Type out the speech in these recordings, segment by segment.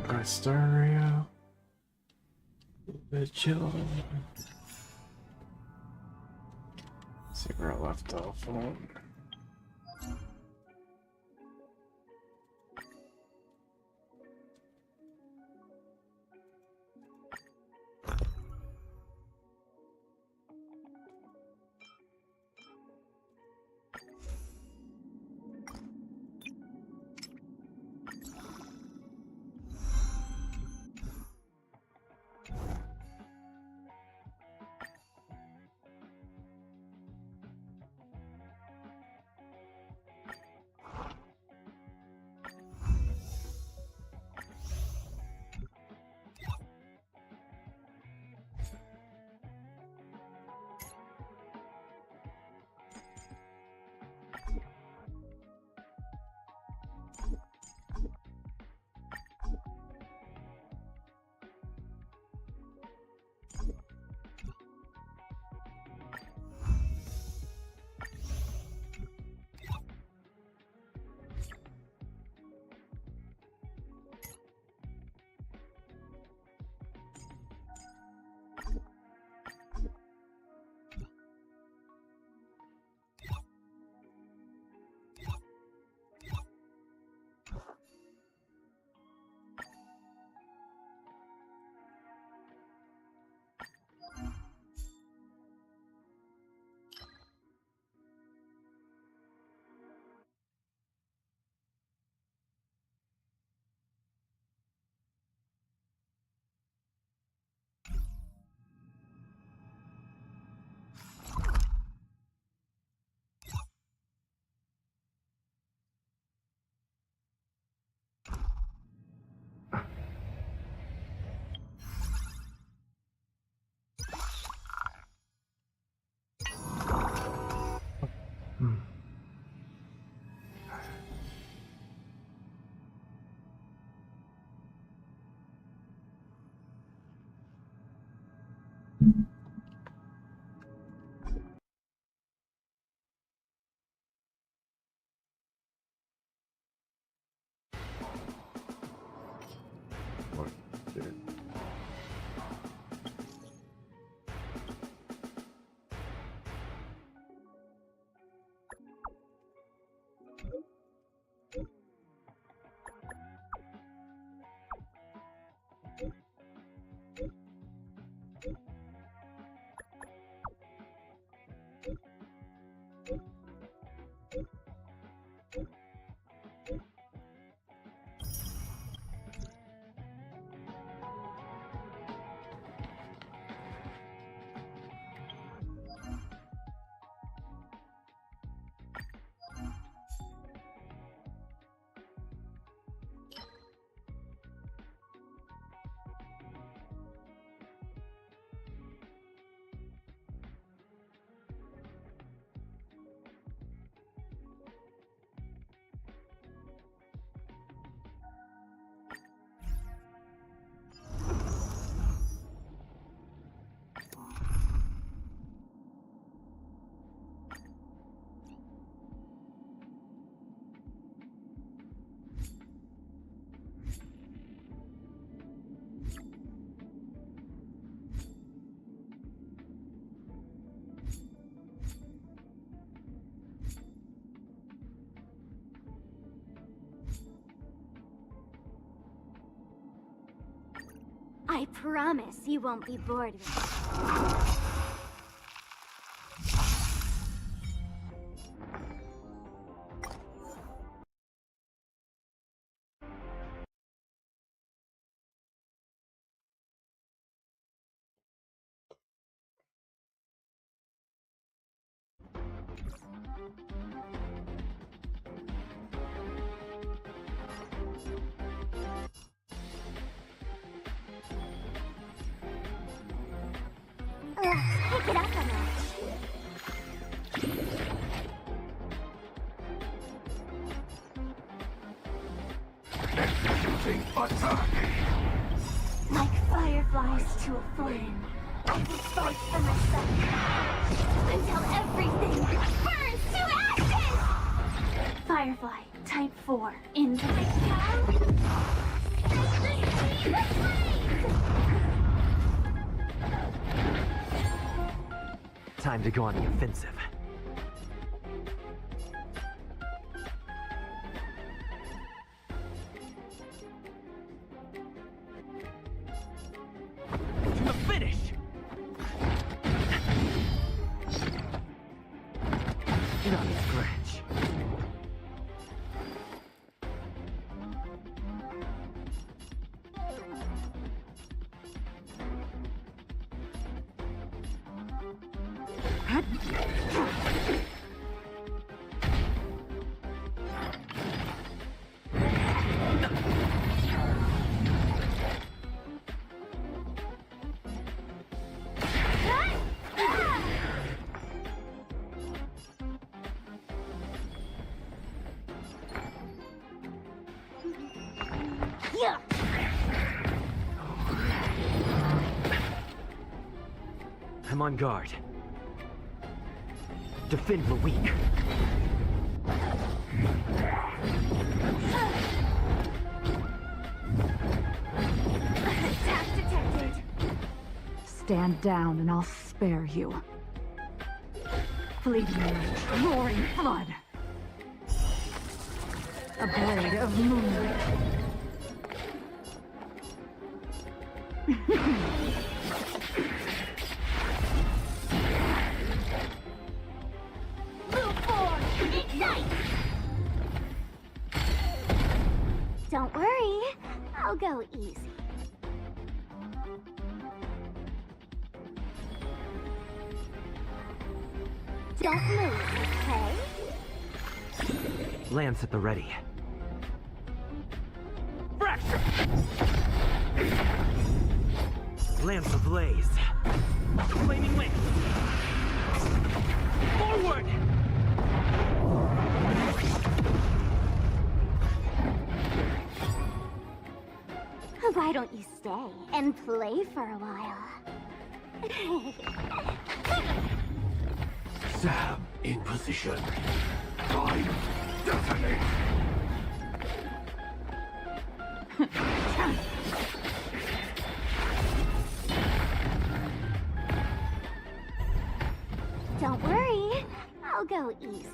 Honkai Star Rail. A little bit chill. See where I left off on. I promise you won't be bored with it. Pick it up a notch. Executing attack! Like fireflies to a flame, I will fight for myself until everything burns to ashes! Firefly, type 4, into the cow. Time to go on the offensive. To the finish! Not a scratch. Yeah. I'm on guard. Defend the weak. Attack detected. Stand down and I'll spare you. Fleeting light, roaring flood. A blade of moonlight. Move forward. Ignite. Don't worry. I'll go easy. Don't move, okay? Lance at the ready. Fracture! Lance ablaze. Flaming lance. Forward! Why don't you stay and play for a while? Sam in position. Time detonate. Don't worry, I'll go easy.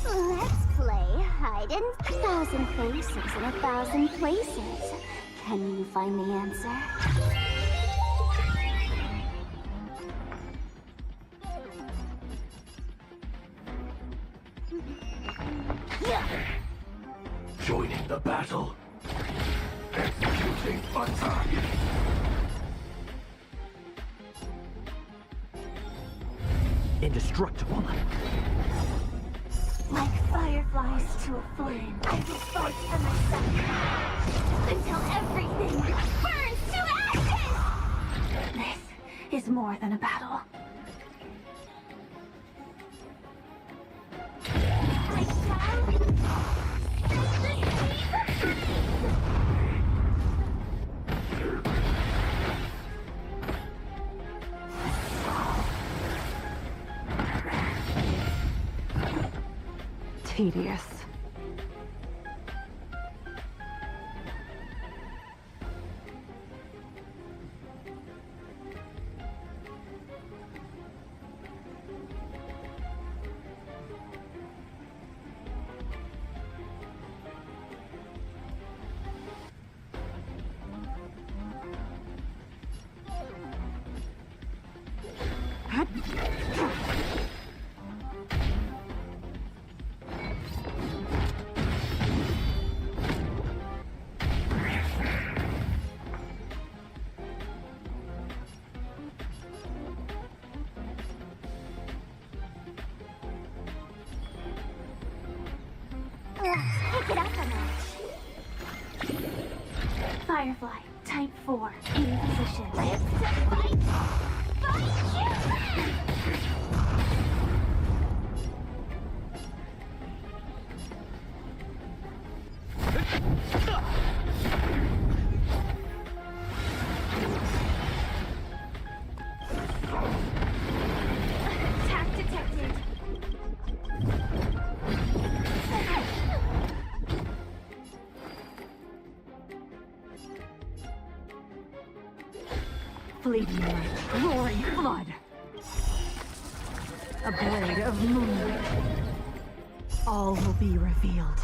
Let's play hide in 1,000 faces in 1,000 places. Can you find the answer? Yeah. Joining the battle. Executing attack. Indestructible. Like fireflies to a flame, I will fight for myself until everything burns to ashes! This is more than a battle. I shall set the Tedious. Let's pick it up a notch. Firefly, type 4, in position. Live to fight! Fight you! Attack detected. fleeting light, roaring flood. A blade of moonlight. All will be revealed.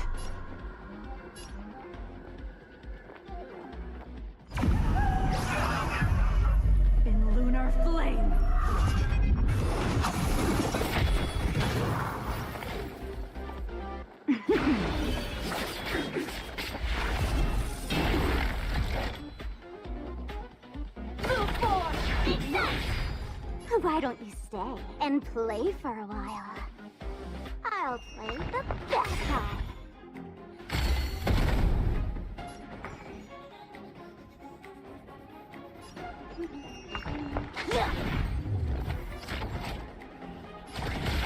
In lunar flame. Move forward! Ignite! Why don't you stay and play for a while? I'll play the bad guy.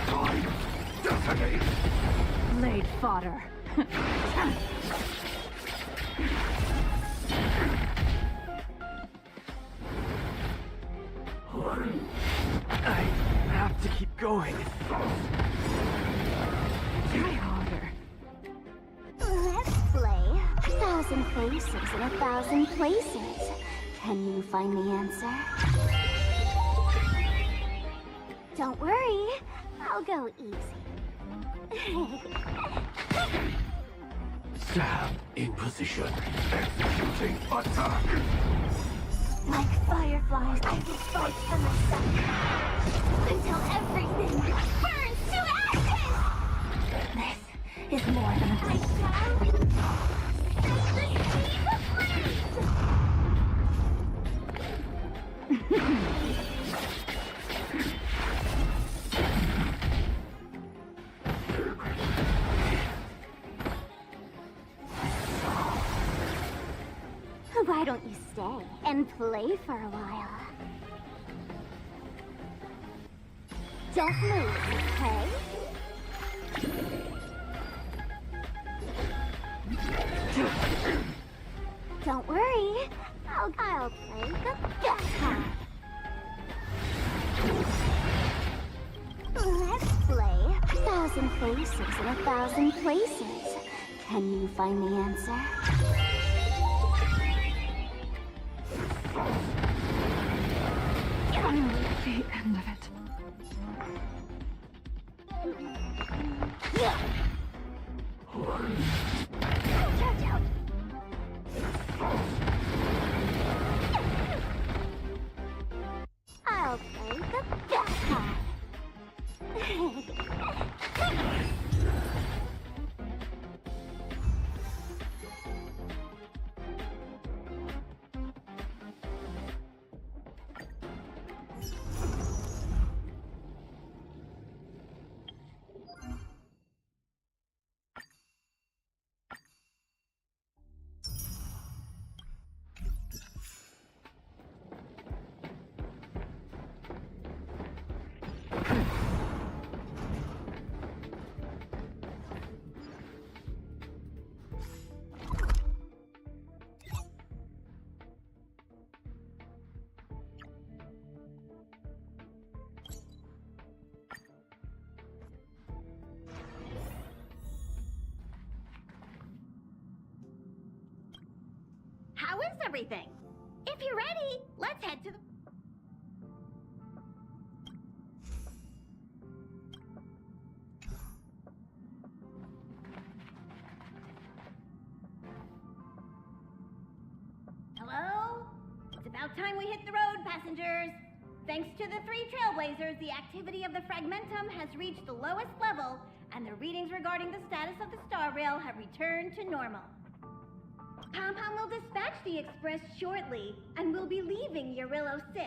Time. Detonate. Blade fodder. I have to keep going. Try harder. Let's play 1,000 faces in 1,000 places. Can you find the answer? Don't worry, I'll go easy. Stab in position. Executing attack. Like fireflies, I will fight for myself until everything burns to ashes! This is more than a playground. The speed of flames! Why don't you stay and play for a while? Don't move, okay? Don't worry, I'll play the bad guy. Let's play 1,000 faces in 1,000 places. Can you find the answer? The end of it. Ouch, ouch. I'll play the bad guy. How is everything? If you're ready, let's head to the... Hello? It's about time we hit the road, passengers. Thanks to the 3 Trailblazers, the activity of the Fragmentum has reached the lowest level, and the readings regarding the status of the Star Rail have returned to normal. Pom-Pom will dispatch the express shortly, and we'll be leaving Urillo 6.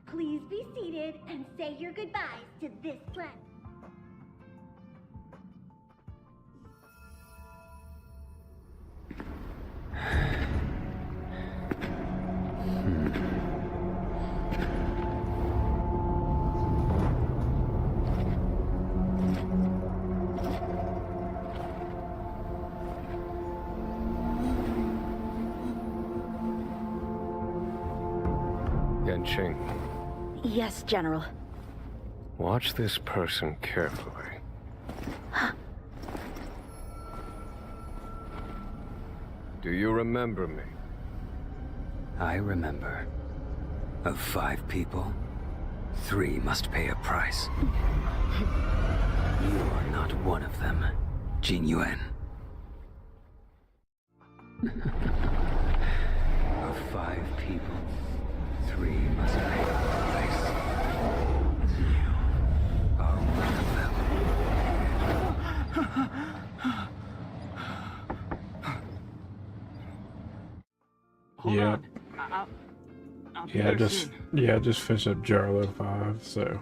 Please be seated and say your goodbyes to this planet. Yanqing, Yes, General. watch this person carefully. Do you remember me? I remember. Of 5 people, 3 must pay a price. You are not one of them, Jin Yuan. Of 5 people, 3 must pay a price. You are one of them. Hold Yeah. on. I'll be Yeah, there just soon. just finished up Jarlo 5, so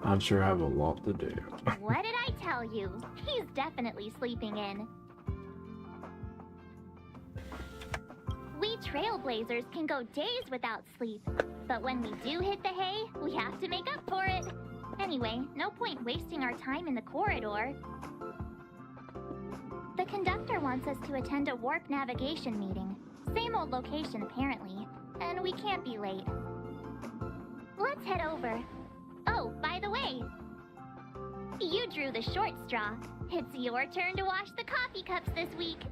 I'm sure I have a lot to do. What did I tell you? He's definitely sleeping in. We trailblazers can go days without sleep, but when we do hit the hay, we have to make up for it. Anyway, no point wasting our time in the corridor. The conductor wants us to attend a warp navigation meeting. Same old location, apparently, and we can't be late. Let's head over. Oh, by the way, you drew the short straw. It's your turn to wash the coffee cups this week.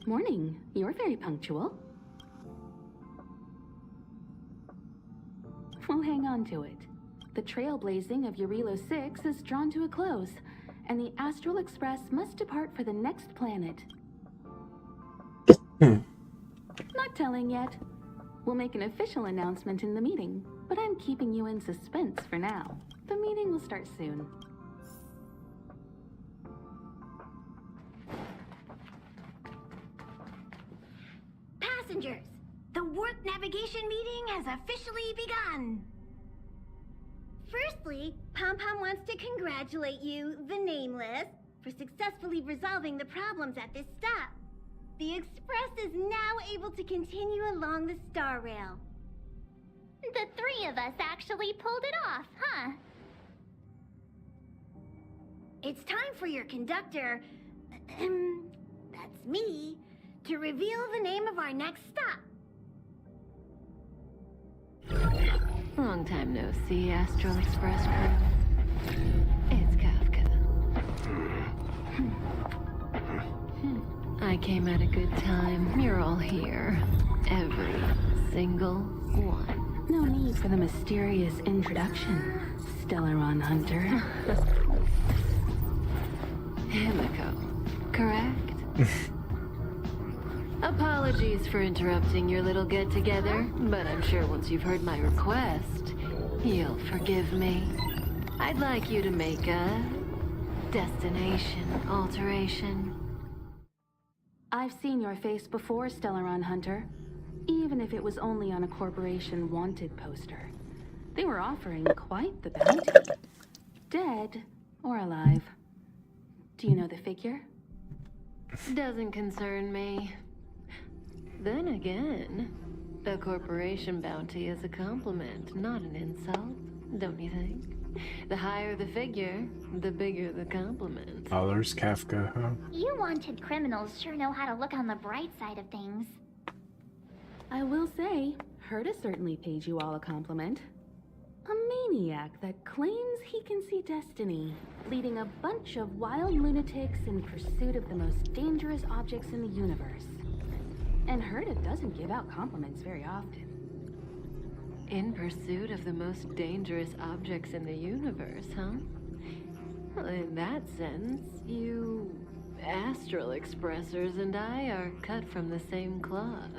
Morning. You're very punctual. Well, hang on to it. The trailblazing of Eurilo 6 is drawn to a close, and the Astral Express must depart for the next planet. Not telling yet. We'll make an official announcement in the meeting, but I'm keeping you in suspense for now. The meeting will start soon. Passengers, the warp navigation meeting has officially begun. Firstly, Pom-Pom wants to congratulate you, the Nameless, for successfully resolving the problems at this stop. The Express is now able to continue along the Star Rail. The 3 of us actually pulled it off, huh? It's time for your conductor, that's me, to reveal the name of our next stop. Long time no see, Astral Express crew. It's Kafka. I came at a good time. You're all here. Every single one. No need for the mysterious introduction, Stellaron Hunter. Himiko, correct? Apologies for interrupting your little get-together, but I'm sure once you've heard my request, you'll forgive me. I'd like you to make a destination alteration. I've seen your face before, Stellaron Hunter. Even if it was only on a corporation wanted poster. They were offering quite the bounty. Dead or alive. Do you know the figure? Doesn't concern me. Then again, a corporation bounty is a compliment, not an insult, don't you think? The higher the figure, the bigger the compliment. Oh, there's Kafka, huh? You wanted criminals sure know how to look on the bright side of things. I will say, Herta certainly paid you all a compliment. A maniac that claims he can see destiny, leading a bunch of wild lunatics in pursuit of the most dangerous objects in the universe. And Herta doesn't give out compliments very often. In pursuit of the most dangerous objects in the universe, huh? Well, in that sense, you Astral Expressers and I are cut from the same cloth.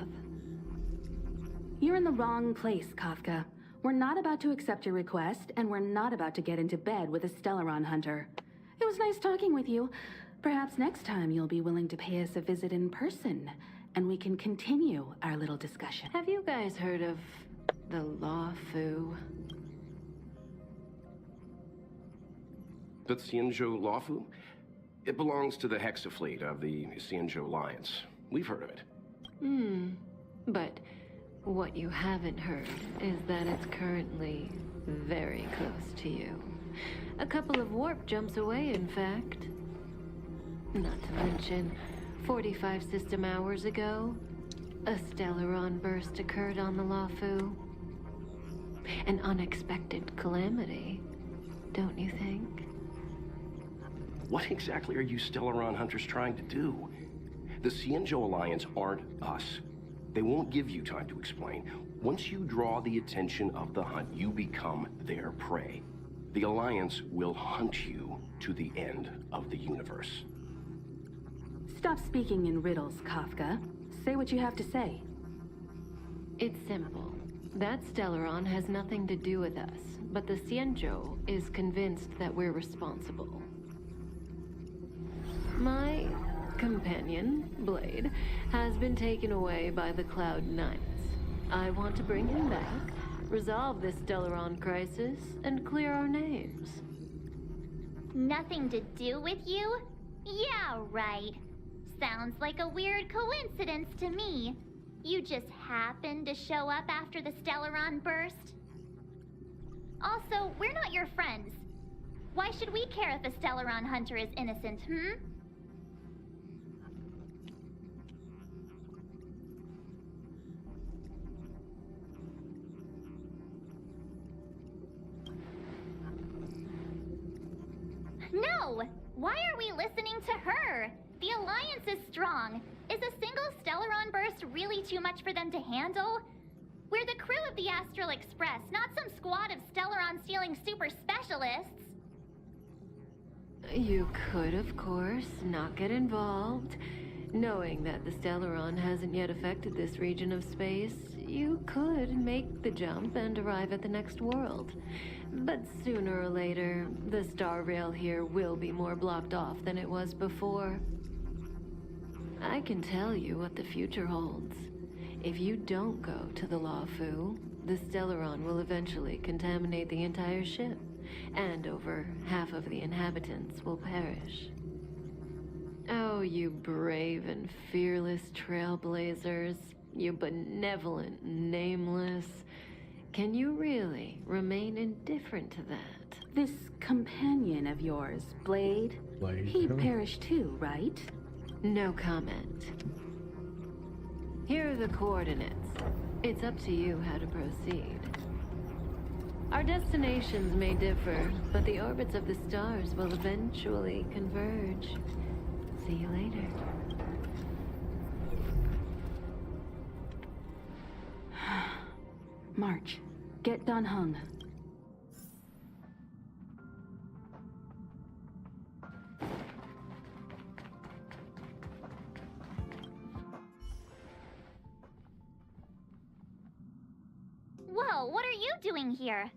You're in the wrong place, Kafka. We're not about to accept your request, and we're not about to get into bed with a Stellaron Hunter. It was nice talking with you. Perhaps next time you'll be willing to pay us a visit in person, and we can continue our little discussion. Have you guys heard of the Law Fu? The Xianzhou Lawfu? It belongs to the Hexafleet of the Xianzhou Alliance. We've heard of it. But what you haven't heard is that it's currently very close to you. A couple of warp jumps away, in fact. Not to mention, 45 system hours ago, A Stellaron burst occurred on the Lafu. An unexpected calamity, don't you think? What exactly are you Stellaron hunters trying to do? The Cienjo Alliance aren't us. They won't give you time to explain. Once you draw the attention of the hunt, you become their prey. The Alliance will hunt you to the end of the universe. Stop speaking in riddles, Kafka. Say what you have to say. It's simple. That Stellaron has nothing to do with us, but the Cienjo is convinced that we're responsible. My companion, Blade, has been taken away by the Cloud Knights. I want to bring him back, resolve this Stellaron crisis, and clear our names. Nothing to do with you? Yeah, right. Sounds like a weird coincidence to me. You just happened to show up after the Stellaron burst? Also, we're not your friends. Why should we care if a Stellaron hunter is innocent, No! Why are we listening to her? The Alliance is strong. Is a single Stellaron burst really too much for them to handle? We're the crew of the Astral Express, not some squad of Stellaron-stealing super specialists. You could, of course, not get involved. Knowing that the Stellaron hasn't yet affected this region of space, you could make the jump and arrive at the next world. But sooner or later, the Star Rail here will be more blocked off than it was before. I can tell you what the future holds. If you don't go to the Lafu, the Stellaron will eventually contaminate the entire ship, and over half of the inhabitants will perish. Oh, you brave and fearless trailblazers, you benevolent nameless. Can you really remain indifferent to that? This companion of yours, Blade, he perished too, right? No comment. Here are the coordinates. It's up to you how to proceed. Our destinations may differ, but the orbits of the stars will eventually converge. See you later. March, get Dan Heng. Whoa, what are you doing here?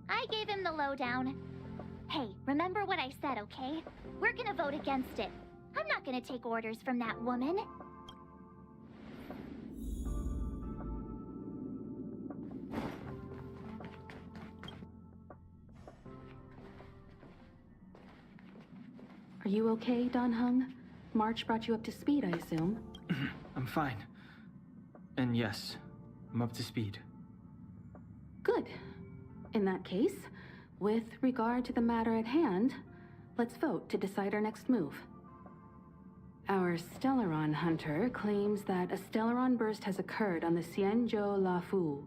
I gave him the lowdown. Hey, remember what I said, okay? We're gonna vote against it. I'm not gonna take orders from that woman. Are you okay, Dan Heng? March brought you up to speed, I assume. I'm fine. And yes, I'm up to speed. Good. In that case, with regard to the matter at hand, let's vote to decide our next move. Our Stellaron hunter claims that a Stellaron burst has occurred on the Cienjo Lafu,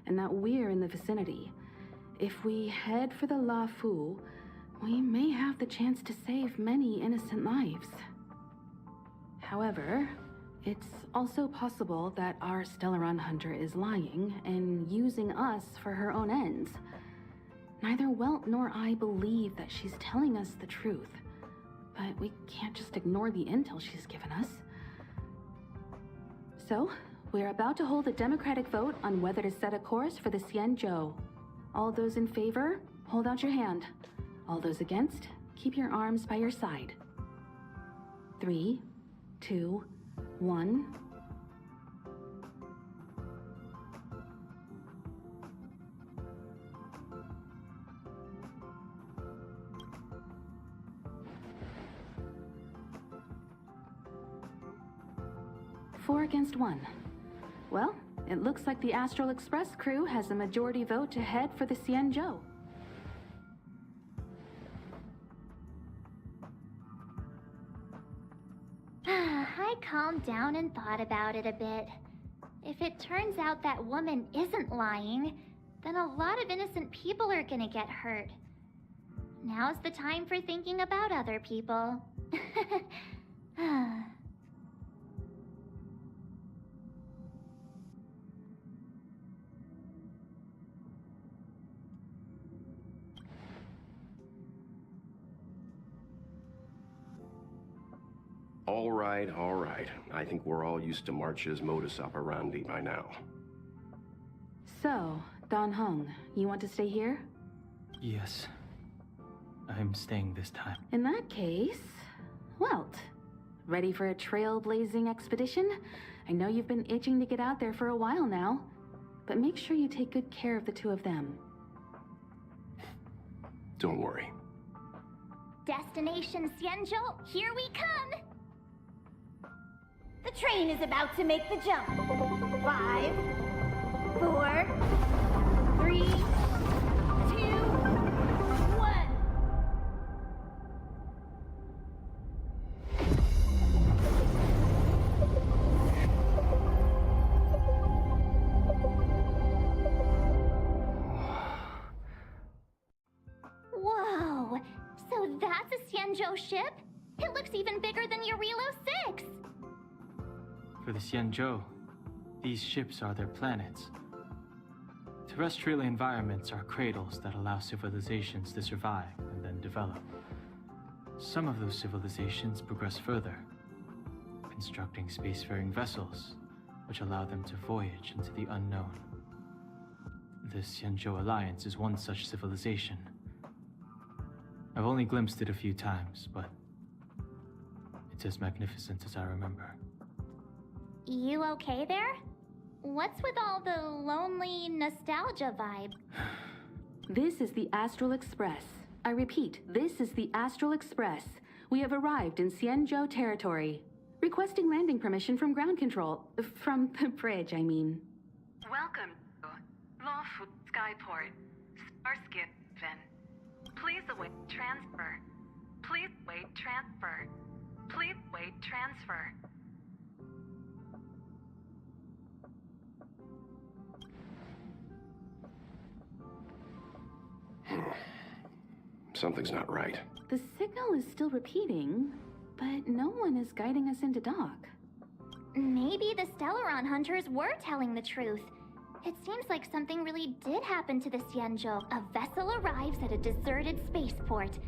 and that we're in the vicinity. If we head for the Lafu, we may have the chance to save many innocent lives. However, it's also possible that our Stellaron hunter is lying and using us for her own ends. Neither Welt nor I believe that she's telling us the truth, but we can't just ignore the intel she's given us. So, we're about to hold a democratic vote on whether to set a course for the Cienjo. All those in favor, hold out your hand. All those against, keep your arms by your side. 3, 2, 1. Four against 1. Well, it looks like the Astral Express crew has a majority vote to head for the Cienjo. I calmed down and thought about it a bit. If it turns out that woman isn't lying, then a lot of innocent people are gonna get hurt. Now's the time for thinking about other people. All right. I think we're all used to March's modus operandi by now. So, Don Hung, you want to stay here? Yes. I'm staying this time. In that case, Welt, ready for a trailblazing expedition? I know you've been itching to get out there for a while now, but make sure you take good care of the two of them. Don't worry. Destination Xianzhou, here we come! The train is about to make the jump. 5, 4, 3, 2, 1. Whoa! So that's a Xianzhou ship? It looks even bigger than Eurilo 6! For the Xianzhou, these ships are their planets. Terrestrial environments are cradles that allow civilizations to survive and then develop. Some of those civilizations progress further, constructing spacefaring vessels, which allow them to voyage into the unknown. The Xianzhou Alliance is one such civilization. I've only glimpsed it a few times, but it's as magnificent as I remember. You okay there? What's with all the lonely nostalgia vibe? This is the Astral Express. I repeat, this is the Astral Express. We have arrived in Xianzhou territory. Requesting landing permission from ground control. From the bridge, I mean. Welcome to Lawful Skyport. Starskin. Please await transfer. Please wait transfer. Please wait transfer. Something's not right. The signal is still repeating, but no one is guiding us into dock. Maybe the Stellaron hunters were telling the truth. It seems like something really did happen to the Xianzhou. A vessel arrives at a deserted spaceport.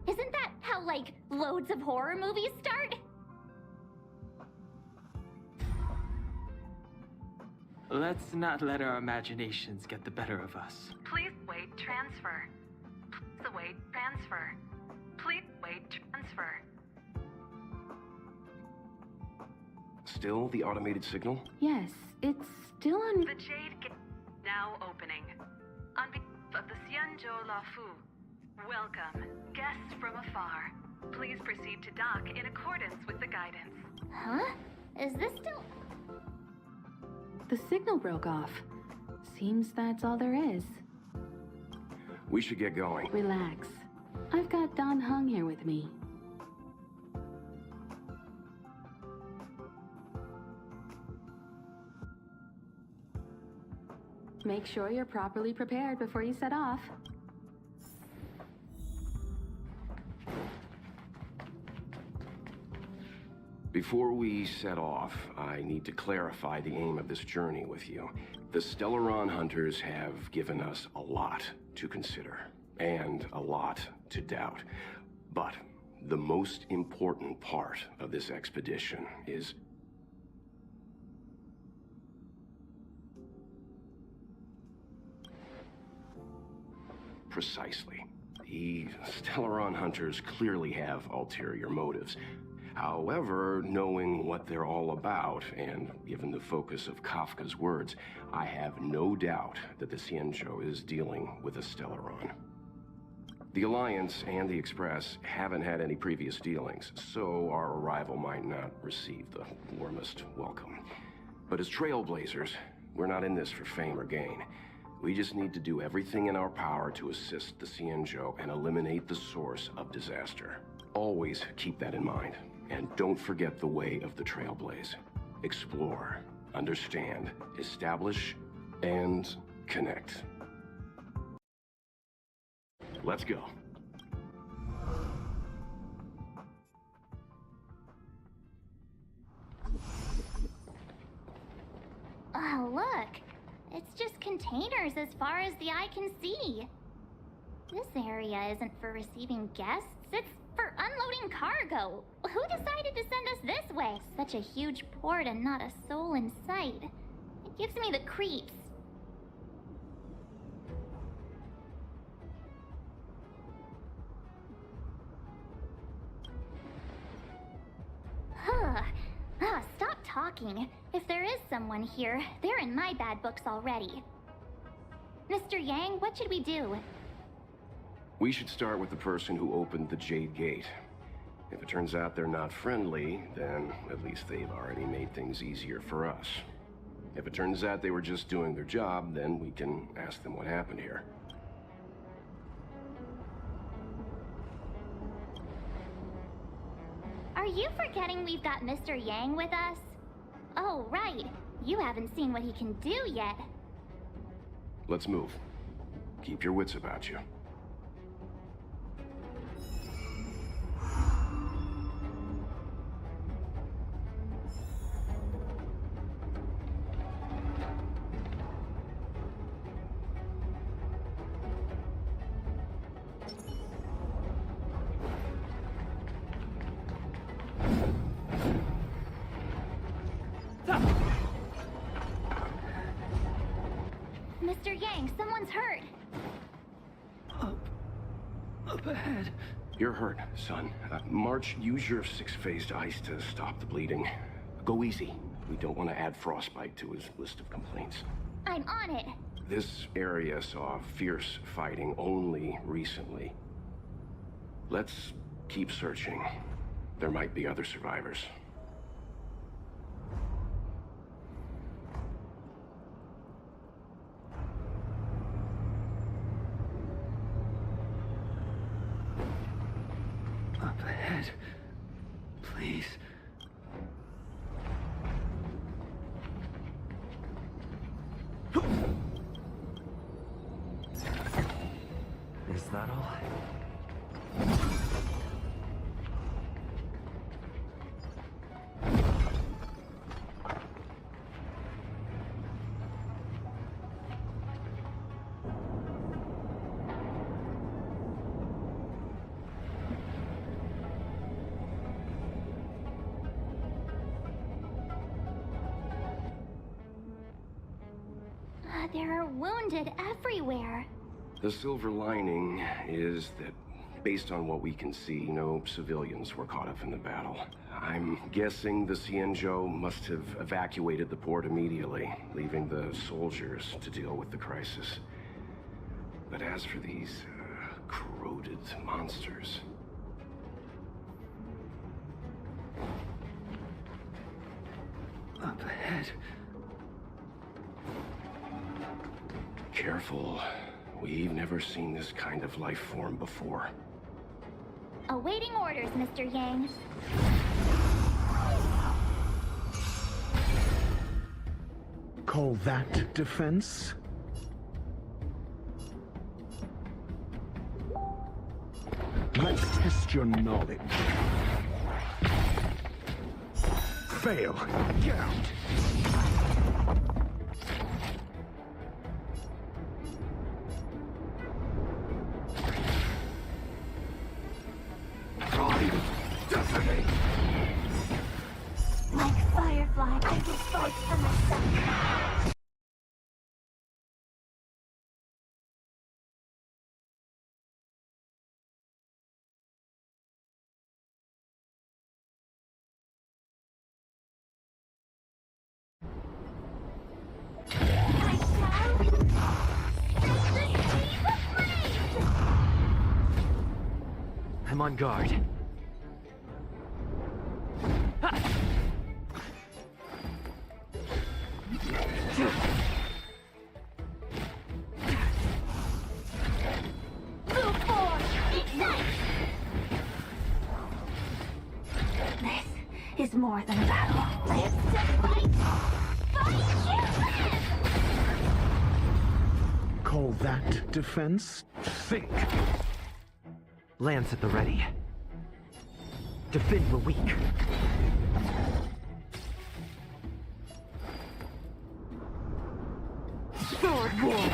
Isn't that how, like, loads of horror movies start? Let's not let our imaginations get the better of us. Please wait transfer. Please await transfer. Please wait transfer. Still the automated signal? Yes, it's still on. The Jade Gate now opening. On behalf of the Xianzhou Lafu, welcome, guests from afar. Please proceed to dock in accordance with the guidance. Huh? Is this still... The signal broke off. Seems that's all there is. We should get going. Relax. I've got Don Hung here with me. Make sure you're properly prepared before you set off. Before we set off, I need to clarify the aim of this journey with you. The Stellaron hunters have given us a lot to consider, and a lot to doubt. But the most important part of this expedition is... Precisely. The Stellaron hunters clearly have ulterior motives. However, knowing what they're all about, and given the focus of Kafka's words, I have no doubt that the Xianzhou is dealing with a Stellaron. The Alliance and the Express haven't had any previous dealings, so our arrival might not receive the warmest welcome. But as trailblazers, we're not in this for fame or gain. We just need to do everything in our power to assist the Xianzhou and eliminate the source of disaster. Always keep that in mind. And don't forget the way of the Trailblaze. Explore, understand, establish, and connect. Let's go. Oh, look. It's just containers as far as the eye can see. This area isn't for receiving guests, it's for unloading cargo. Who decided to send us this way? Such a huge port and not a soul in sight. It gives me the creeps. Stop talking. If there is someone here, they're in my bad books already. Mr. Yang, what should we do? We should start with the person who opened the Jade Gate. If it turns out they're not friendly, then at least they've already made things easier for us. If it turns out they were just doing their job, then we can ask them what happened here. Are you forgetting we've got Mr. Yang with us? Oh, right. You haven't seen what he can do yet. Let's move. Keep your wits about you. Mr. Yang, someone's hurt. Up ahead. You're hurt, son. March, use your 6-phased ice to stop the bleeding. Go easy. We don't want to add frostbite to his list of complaints. I'm on it. This area saw fierce fighting only recently. Let's keep searching. There might be other survivors. Up ahead. Please. Is that all? There are wounded everywhere. The silver lining is that, based on what we can see, no civilians were caught up in the battle. I'm guessing the Xianzhou must have evacuated the port immediately, leaving the soldiers to deal with the crisis. But as for these corroded monsters... Up ahead. Careful. We've never seen this kind of life form before. Awaiting orders, Mr. Yang. Call that defense? Let's test your knowledge. Fail. Get out. Like firefly, I will fight for myself. I'm on guard. This is more than a battle. Live to fight! Fight you live! Call that defense? Think! Lance at the ready. Defend the weak. Sword war!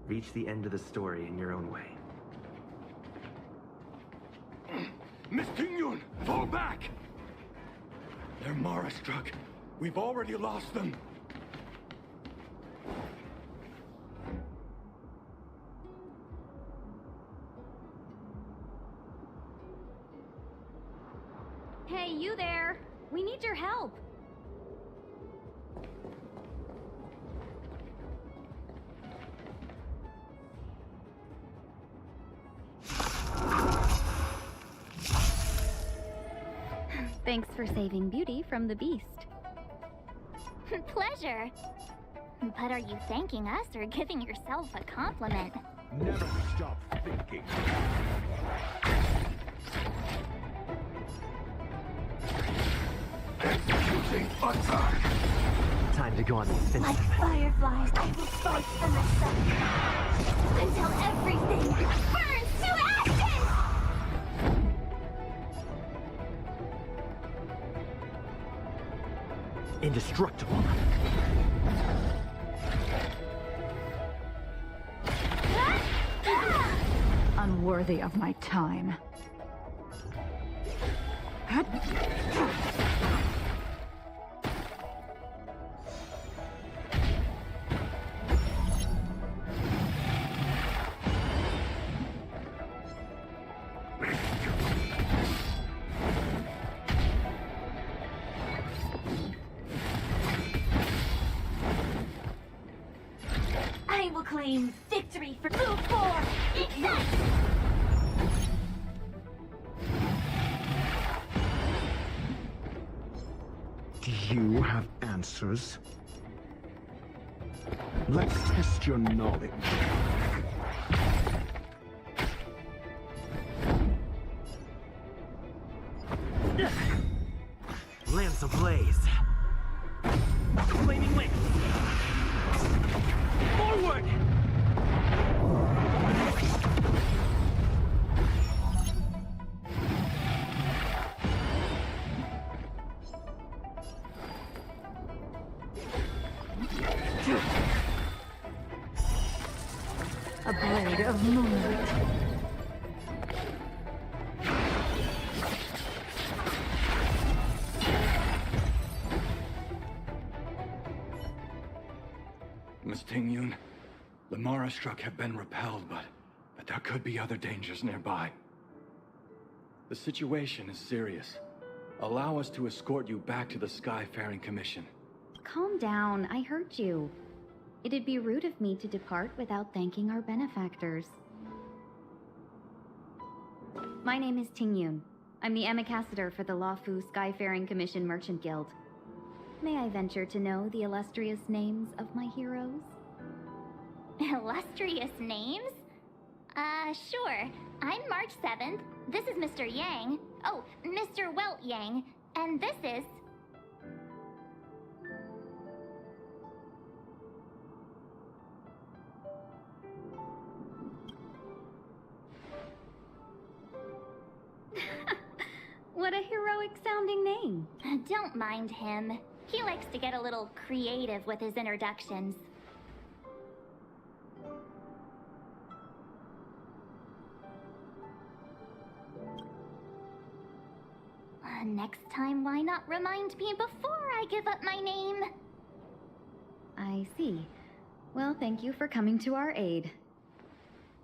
Reach the end of the story in your own way. Miss Tingyun, fall back! They're Mara struck. We've already lost them. Hey, you there! We need your help! Thanks for saving Beauty from the beast. Pleasure. But are you thanking us or giving yourself a compliment? Never stop thinking. Executing attack! Time to go on the offensive. Like fireflies, I will fight for myself. Until everything burns to ashes! Indestructible. Unworthy of my time. I will claim victory for move forward! Ignite! Do you have answers? Let's test your knowledge. Lance ablaze. Flaming lance. Forward! A blade of moonlight. Miss Tingyun, the Mara struck have been repelled, but there could be other dangers nearby. The situation is serious. Allow us to escort you back to the Skyfaring Commission. Calm down, I heard you. It'd be rude of me to depart without thanking our benefactors. My name is Tingyun. I'm the ambassador for the Lafu Skyfaring Commission Merchant Guild. May I venture to know the illustrious names of my heroes? Illustrious names? Sure. I'm March 7th. This is Mr. Yang. Oh, Mr. Welt Yang. And this is... What a heroic-sounding name. Don't mind him. He likes to get a little creative with his introductions. Next time, why not remind me before I give up my name? I see. Well, thank you for coming to our aid.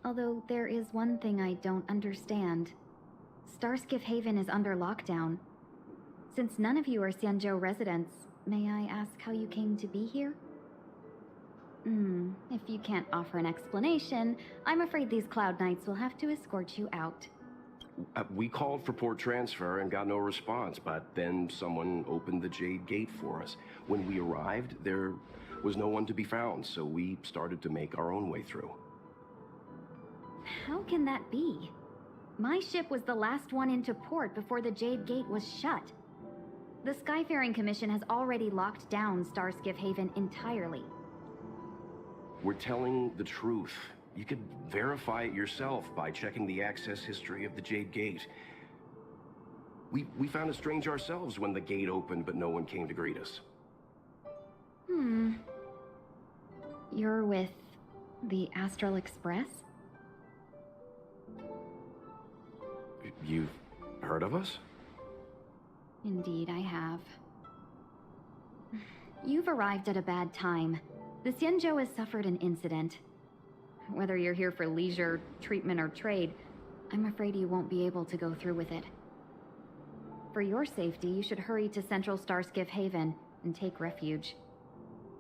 Although there is one thing I don't understand. Starskiff Haven is under lockdown. Since none of you are Xianzhou residents, may I ask how you came to be here? If you can't offer an explanation, I'm afraid these Cloud Knights will have to escort you out. We called for port transfer and got no response, but then someone opened the Jade Gate for us. When we arrived, there was no one to be found, so we started to make our own way through. How can that be? My ship was the last one into port before the Jade Gate was shut. The Skyfaring Commission has already locked down Starskiff Haven entirely. We're telling the truth. You could verify it yourself by checking the access history of the Jade Gate. We found it strange ourselves when the gate opened, but no one came to greet us. You're with the Astral Express? You've heard of us? Indeed, I have. You've arrived at a bad time. The Xianzhou has suffered an incident. Whether you're here for leisure, treatment, or trade, I'm afraid you won't be able to go through with it. For your safety, you should hurry to Central Starskiff Haven and take refuge.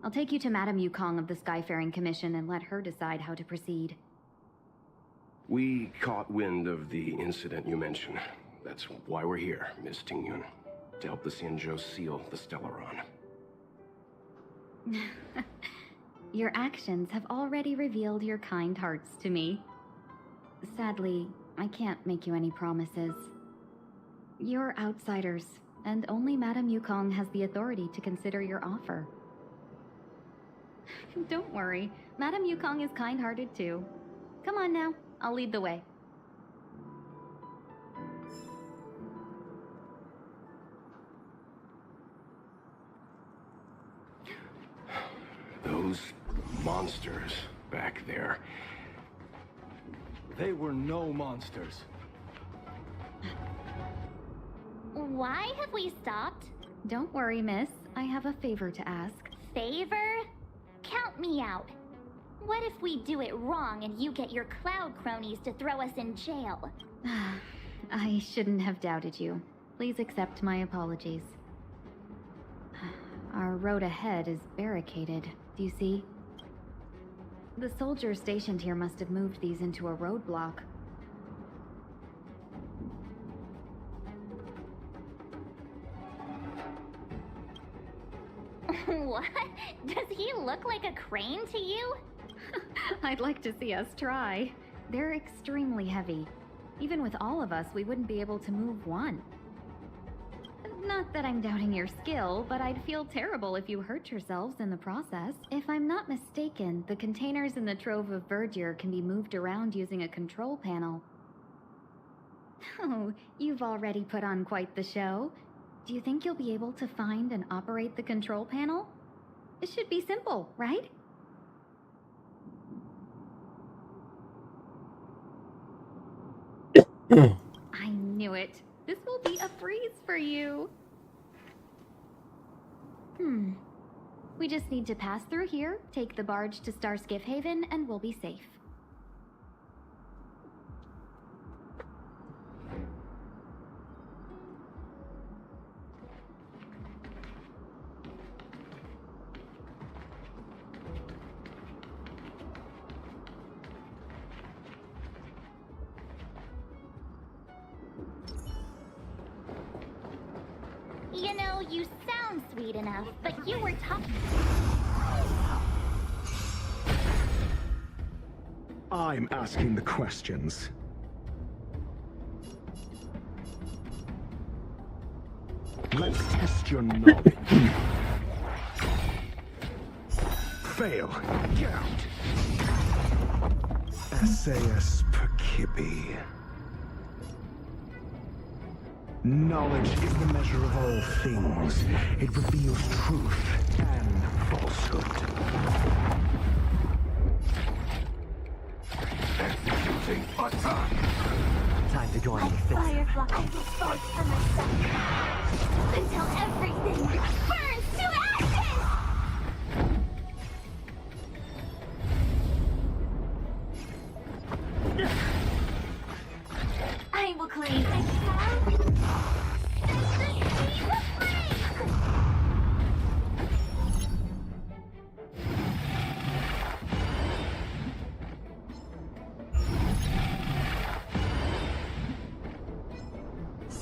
I'll take you to Madame Yukong of the Skyfaring Commission and let her decide how to proceed. We caught wind of the incident you mentioned. That's why we're here, Miss Tingyun. To help the Xianzhou seal the Stellaron. Your actions have already revealed your kind hearts to me. Sadly, I can't make you any promises. You're outsiders, and only Madame Yukong has the authority to consider your offer. Don't worry, Madame Yukong is kind-hearted too. Come on now, I'll lead the way. Those monsters back there. They were no monsters. Why have we stopped? Don't worry, miss. I have a favor to ask. Favor? Count me out. What if we do it wrong and you get your cloud cronies to throw us in jail? I shouldn't have doubted you. Please accept my apologies. Our road ahead is barricaded. Do you see? The soldiers stationed here must have moved these into a roadblock. What? Does he look like a crane to you? I'd like to see us try. They're extremely heavy. Even with all of us, we wouldn't be able to move one. Not that I'm doubting your skill, but I'd feel terrible if you hurt yourselves in the process. If I'm not mistaken, the containers in the Trove of Verdure can be moved around using a control panel. Oh, you've already put on quite the show. Do you think you'll be able to find and operate the control panel? It should be simple, right? I knew it. This will be a breeze for you. We just need to pass through here, take the barge to Starskiff Haven, and we'll be safe. You know, you sound sweet enough, but you were talking... I'm asking the questions. Let's test your knowledge. Fail. Get out. SAS Perkibi. Knowledge is the measure of all things. It reveals truth and falsehood. Executing attack! Time to go on the offensive. Firefly, I will fight for myself until everything burns to ashes! I will claim my power.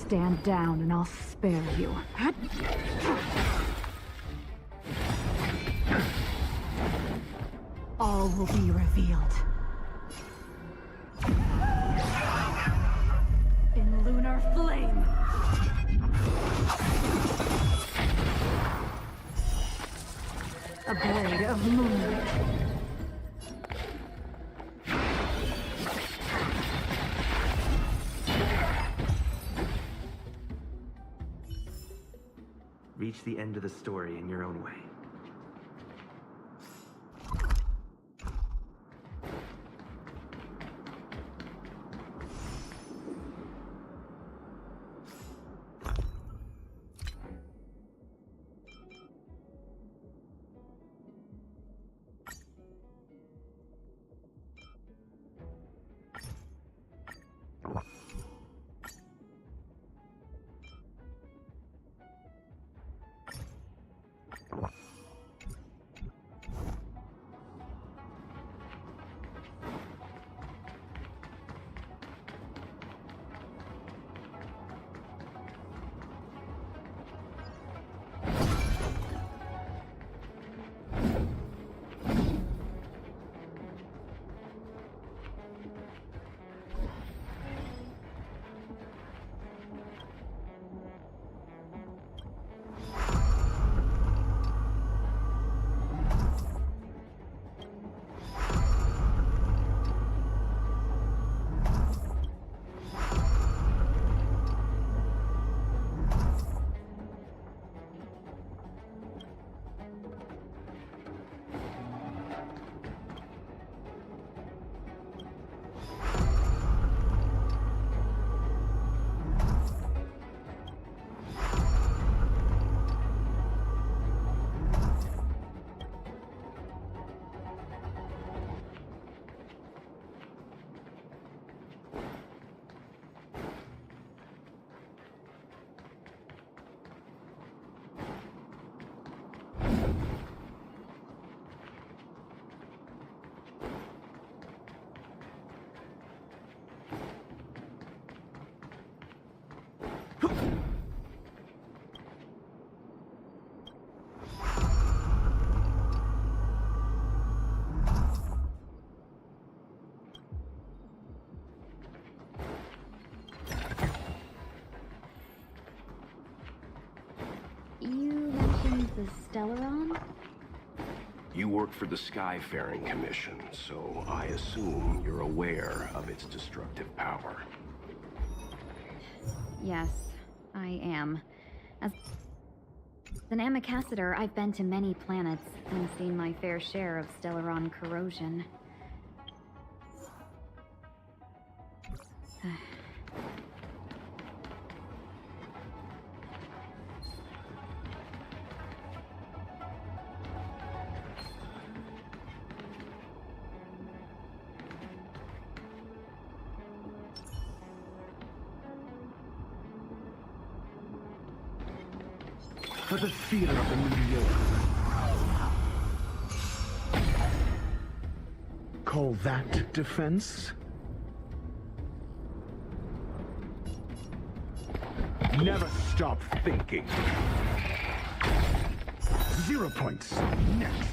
Stand down and I'll spare you. All will be revealed. In lunar flame. A blade of moonlight. Reach the end of the story in your own way. You mentioned the Stellaron? You work for the Skyfaring Commission, so I assume you're aware of its destructive power. Yes, I am. As an Amicassator, I've been to many planets and seen my fair share of Stellaron corrosion. For the fear of the mediocre. Call that defense? Never stop thinking. 0 points. Next.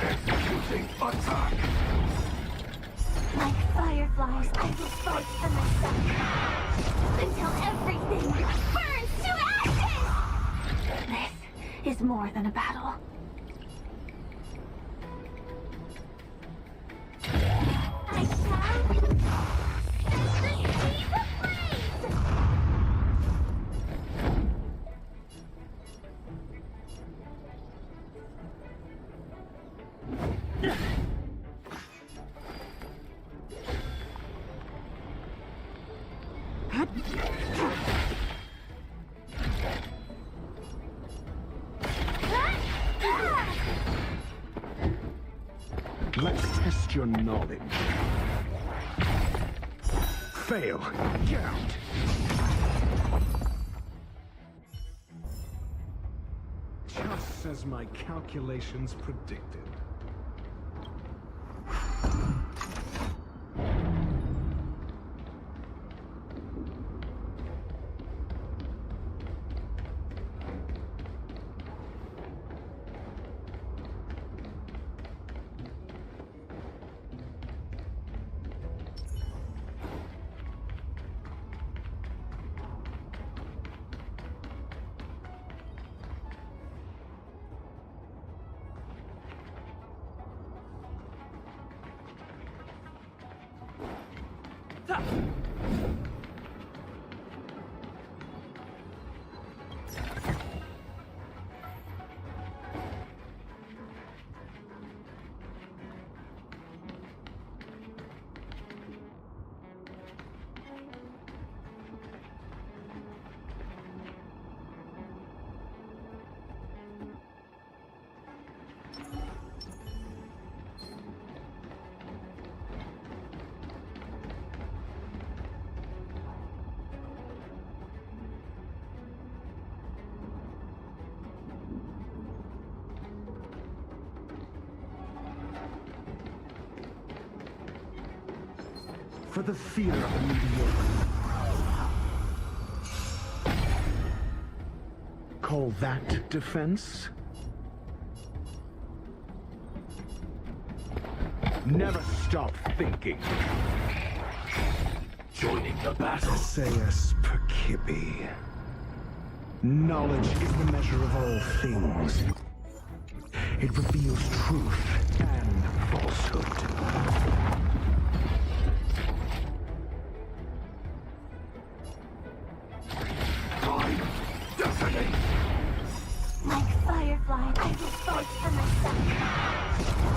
Executing attack. Like fireflies, I will fight for myself until everything burns to ashes! This is more than a battle. I shall set the seas ablaze! Let's test your knowledge. Fail. Get out. Just as my calculations predicted. for the fear of the mediocre. Call that defense? Never stop thinking. Joining the battle. Sayus Perkibi. Knowledge is the measure of all things. It reveals truth and falsehood. Like fireflies, I will fight for myself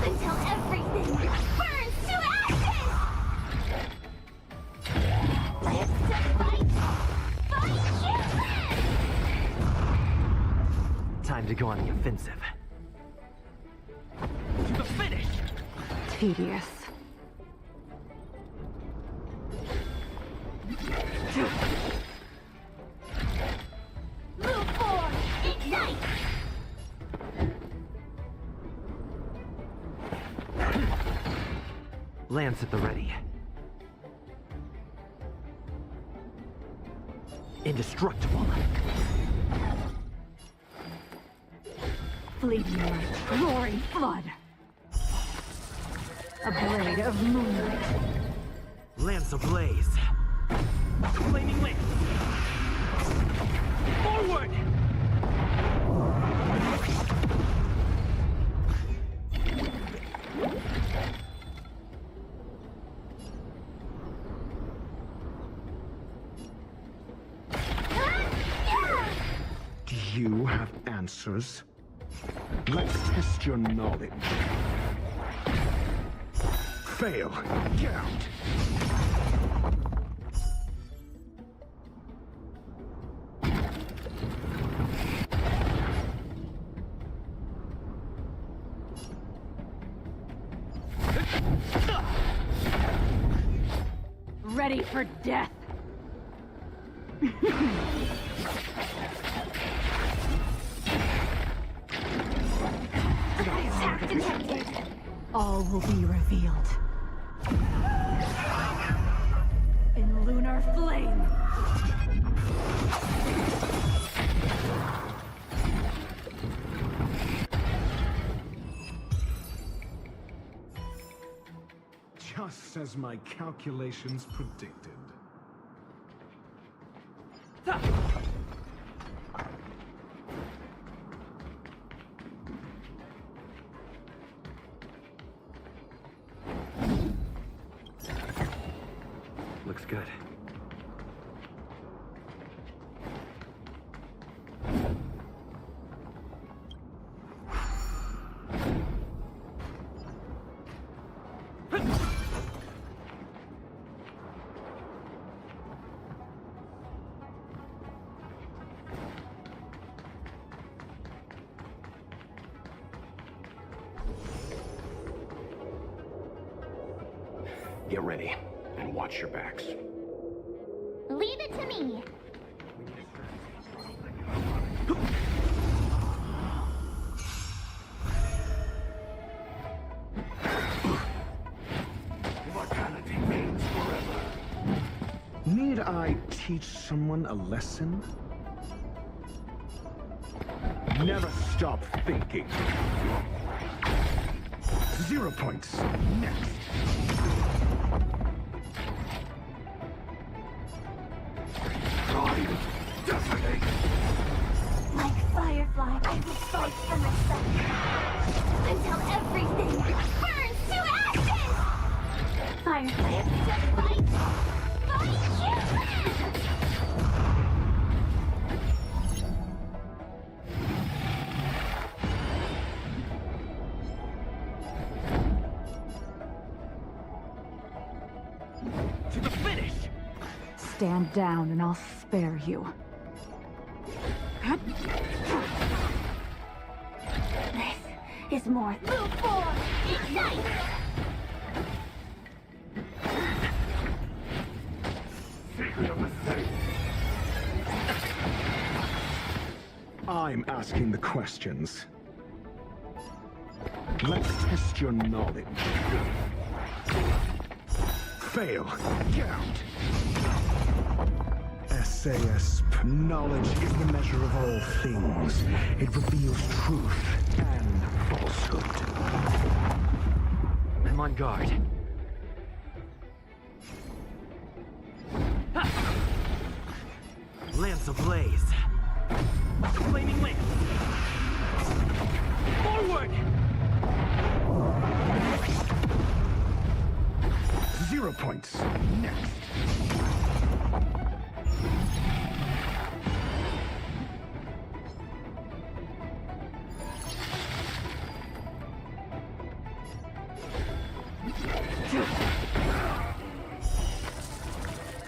until everything burns to ashes! Let's fight! Fight you! Time to go on the offensive. To the finish! Tedious. Move forward! Ignite! Lance at the ready. Indestructible. Fleeting light, roaring flood. A blade of moonlight. Lance ablaze. Flaming lance. Forward! Do you have answers? Let's test your knowledge. Fail. Get out. Ready for death. Attack detected! All will be revealed. In lunar flame. Just as my calculations predicted. Looks good. Get ready, and watch your backs. Leave it to me! Immortality reigns forever. Need I teach someone a lesson? Never stop thinking. 0 points. Next. Like fireflies, I will fight for myself until everything burns to ashes! Firefly, fight! Fight you! To the finish! Stand down and I'll spare you. This is more. Move forward! Ignite! Secret of the safe. I'm asking the questions. Let's test your knowledge. Fail. Count. SAS. Knowledge is the measure of all things. It reveals truth and falsehood. I'm on guard. Ha! Lance ablaze. Flaming wind. Forward! 0 points. Next.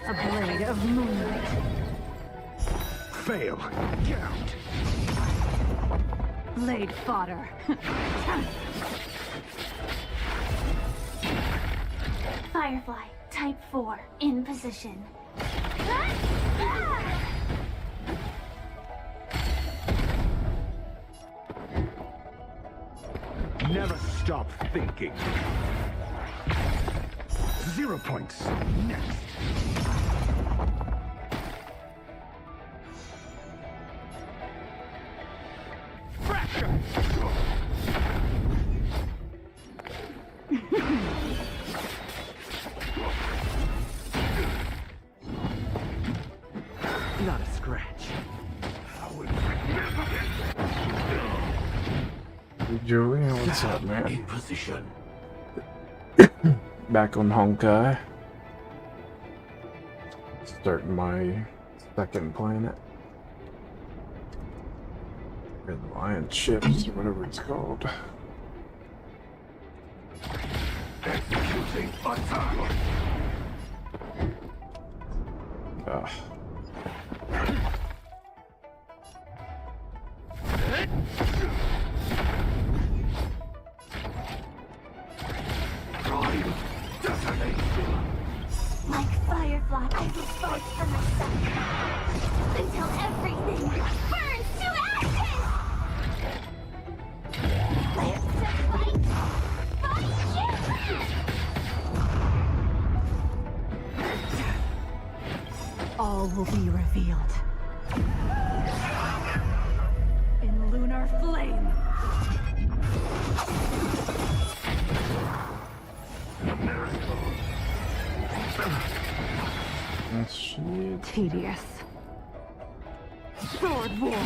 A blade of moonlight. Fail. Count. Blade fodder. Firefly, type 4, in position. Never stop thinking. 0 points. Next. Fracture! Not a scratch. Hey Joey, what's up, man? In position. Back on Honkai. Starting my second planet. Red Lion Ships, or whatever it's called. Executing attack. Like Firefly, I will fight for myself until everything burns to ashes! Live to fight! Fight you! All will be revealed. In lunar flame. Shit. Tedious. Sword war.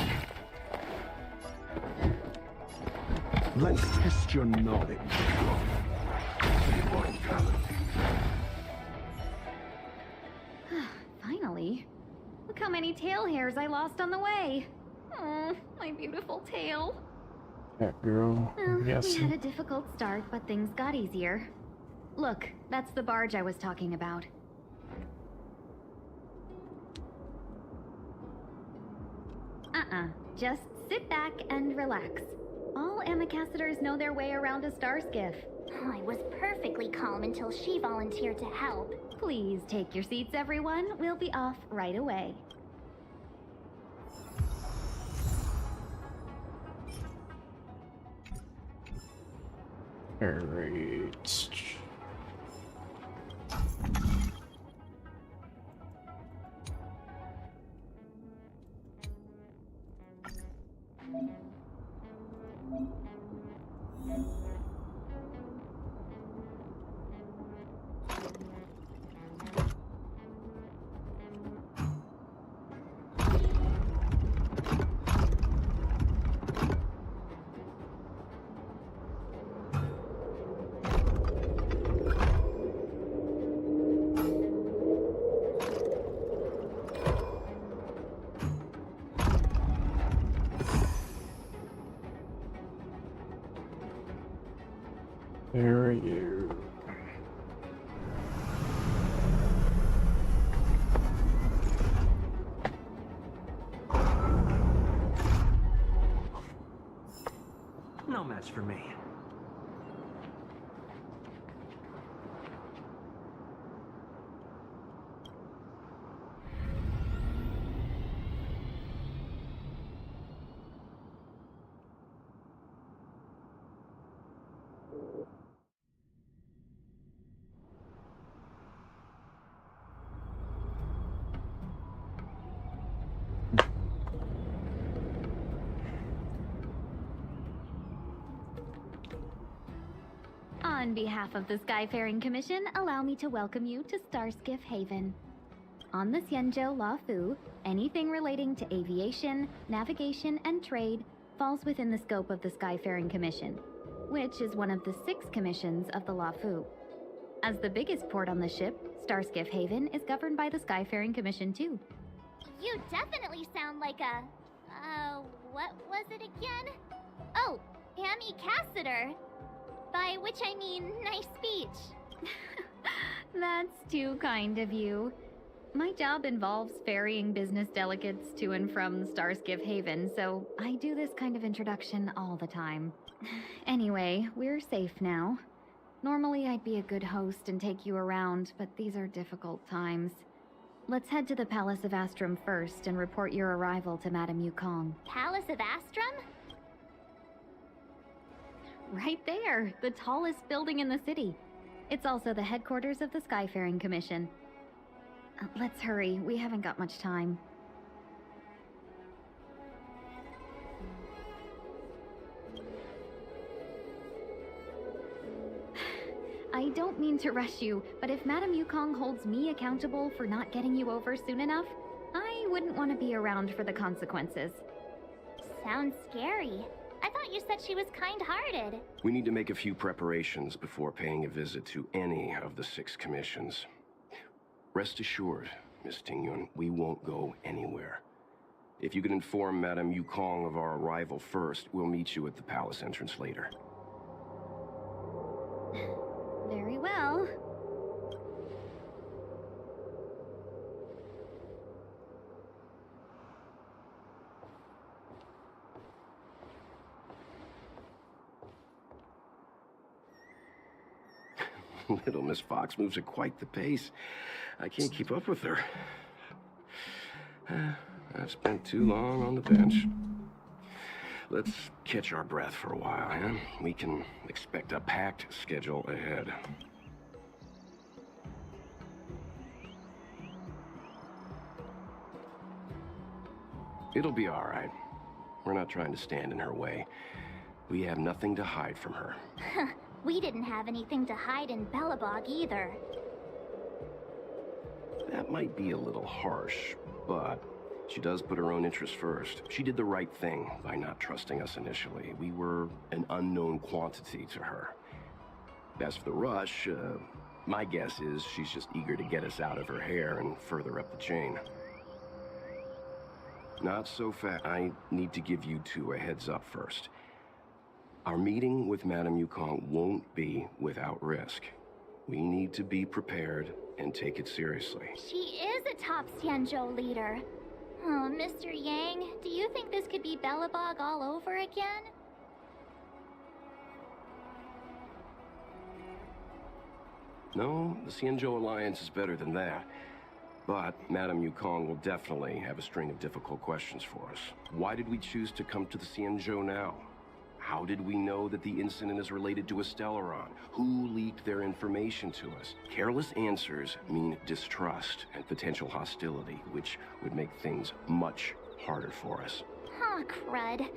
Let's test your knowledge. Finally. Look how many tail hairs I lost on the way. Oh, my beautiful tail. That girl. Well, Yes. we had a difficult start, but things got easier. Look, that's the barge I was talking about. Just sit back and relax. All Amicasters know their way around a star skiff. I was perfectly calm until she volunteered to help. Please take your seats, everyone. We'll be off right away. Alright. There you. No match for me. On behalf of the Skyfaring Commission, allow me to welcome you to Starskiff Haven. On the Xianzhou Lafu, anything relating to aviation, navigation, and trade falls within the scope of the Skyfaring Commission, which is one of the 6 commissions of the Lafu. As the biggest port on the ship, Starskiff Haven is governed by the Skyfaring Commission too. You definitely sound like a... what was it again? Oh, Amy Cassiter. By which I mean, nice speech. That's too kind of you. My job involves ferrying business delegates to and from Starskiff Haven, so I do this kind of introduction all the time. Anyway, we're safe now. Normally I'd be a good host and take you around, but these are difficult times. Let's head to the Palace of Astrum first and report your arrival to Madame Yukong. Palace of Astrum? Right there, the tallest building in the city. It's also the headquarters of the Skyfaring Commission. Let's hurry, we haven't got much time. I don't mean to rush you, but if Madame Yukong holds me accountable for not getting you over soon enough, I wouldn't want to be around for the consequences. Sounds scary. I thought you said she was kind-hearted. We need to make a few preparations before paying a visit to any of the 6 commissions. Rest assured, Miss Tingyun, we won't go anywhere. If you could inform Madame Yukong of our arrival first, we'll meet you at the palace entrance later. Very well. Little Miss Fox moves at quite the pace. I can't keep up with her. I've spent too long on the bench. Let's catch our breath for a while, huh? We can expect a packed schedule ahead. It'll be all right. We're not trying to stand in her way. We have nothing to hide from her. We didn't have anything to hide in Belobog either. That might be a little harsh, but she does put her own interests first. She did the right thing by not trusting us initially. We were an unknown quantity to her. As for the rush, my guess is she's just eager to get us out of her hair and further up the chain. Not so fast. I need to give you 2 a heads up first. Our meeting with Madame Yukong won't be without risk. We need to be prepared and take it seriously. She is a top Xianzhou leader. Oh, Mr. Yang, do you think this could be Belobog all over again? No, the Xianzhou Alliance is better than that. But Madame Yukong will definitely have a string of difficult questions for us. Why did we choose to come to the Xianzhou now? How did we know that the incident is related to a Stellaron? Who leaked their information to us? Careless answers mean distrust and potential hostility, which would make things much harder for us. Huh, crud.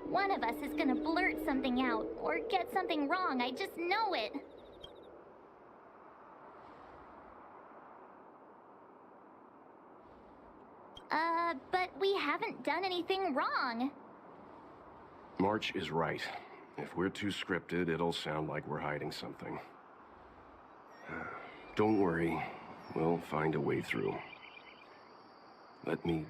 One of us is gonna blurt something out, or get something wrong, I just know it. But we haven't done anything wrong. March is right. If we're too scripted, it'll sound like we're hiding something. Don't worry. We'll find a way through. Let me...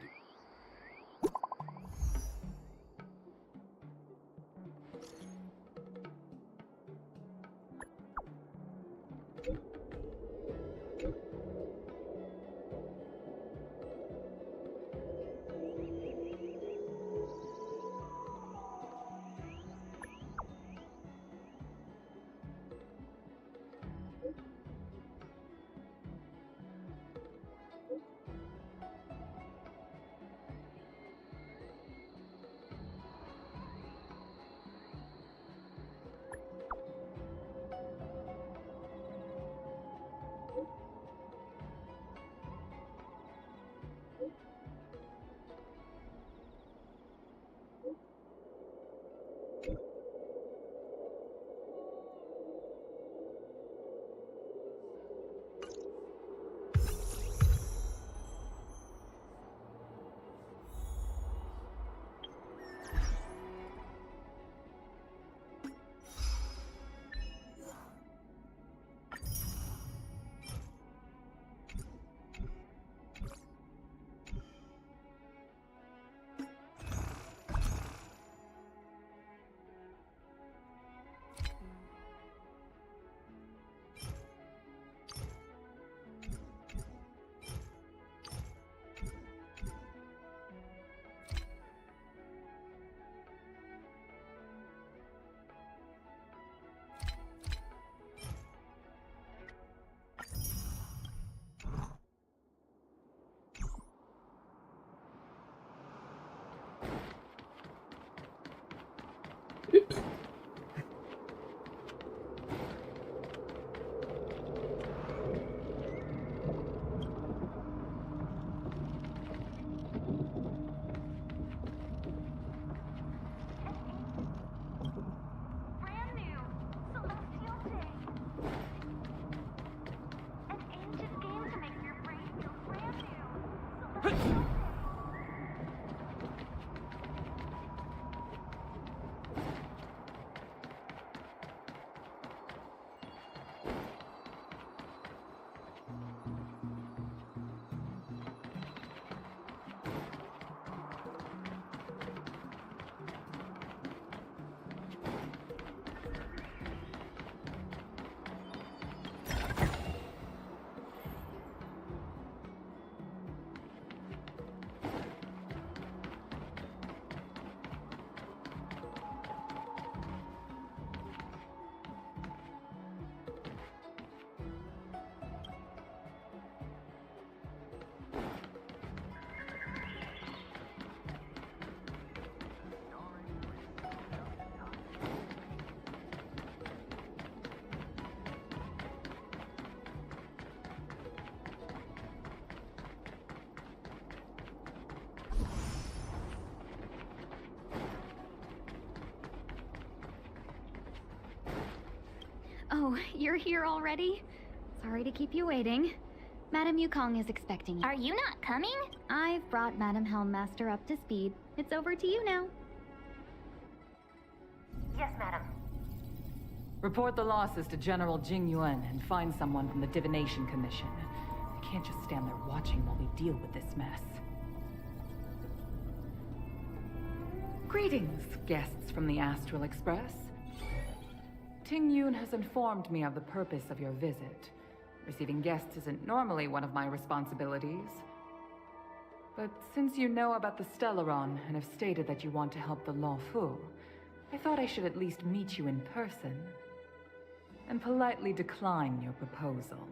Brand new, celestial day. An ancient game to make your brain feel brand new. Celestial day. Oh, you're here already? Sorry to keep you waiting. Madam Yukong is expecting you. Are you not coming? I've brought Madam Helmmaster up to speed. It's over to you now. Yes, madam. Report the losses to General Jing Yuan and find someone from the Divination Commission. I can't just stand there watching while we deal with this mess. Greetings, guests from the Astral Express. Ting Yun has informed me of the purpose of your visit. Receiving guests isn't normally one of my responsibilities. But since you know about the Stellaron and have stated that you want to help the Luofu, I thought I should at least meet you in person and politely decline your proposal.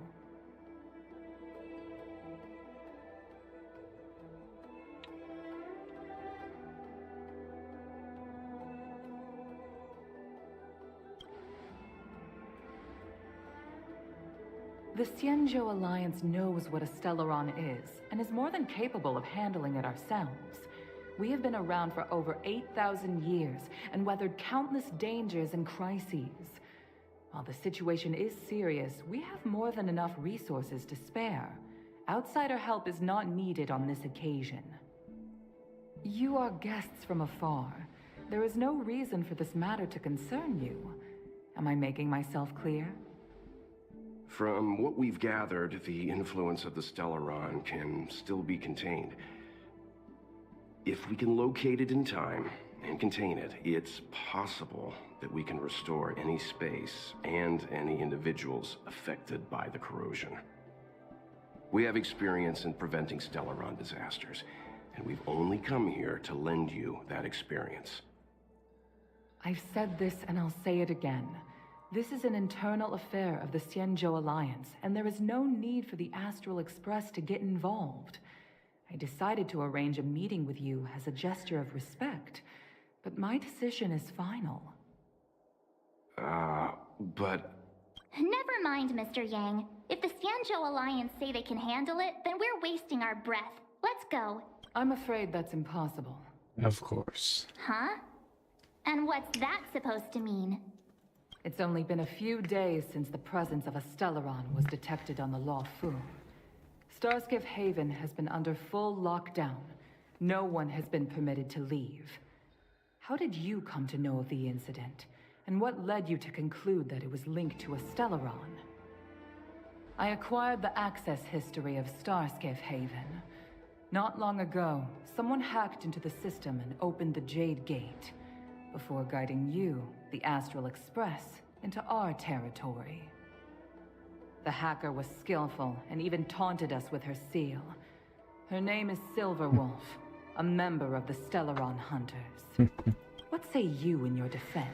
The Xianzhou Alliance knows what a Stellaron is, and is more than capable of handling it ourselves. We have been around for over 8,000 years, and weathered countless dangers and crises. While the situation is serious, we have more than enough resources to spare. Outsider help is not needed on this occasion. You are guests from afar. There is no reason for this matter to concern you. Am I making myself clear? From what we've gathered, the influence of the Stellaron can still be contained. If we can locate it in time and contain it, it's possible that we can restore any space and any individuals affected by the corrosion. We have experience in preventing Stellaron disasters, and we've only come here to lend you that experience. I've said this and I'll say it again. This is an internal affair of the Xianzhou Alliance, and there is no need for the Astral Express to get involved. I decided to arrange a meeting with you as a gesture of respect, but my decision is final. But... Never mind, Mr. Yang. If the Xianzhou Alliance say they can handle it, then we're wasting our breath. Let's go. I'm afraid that's impossible. Of course. Huh? And what's that supposed to mean? It's only been a few days since the presence of a Stellaron was detected on the Luofu. Starskiff Haven has been under full lockdown. No one has been permitted to leave. How did you come to know of the incident? And what led you to conclude that it was linked to a Stellaron? I acquired the access history of Starskiff Haven. Not long ago, someone hacked into the system and opened the Jade Gate, before guiding you, the Astral Express, into our territory. The hacker was skillful and even taunted us with her seal. Her name is Silverwolf, a member of the Stellaron Hunters. What say you in your defense?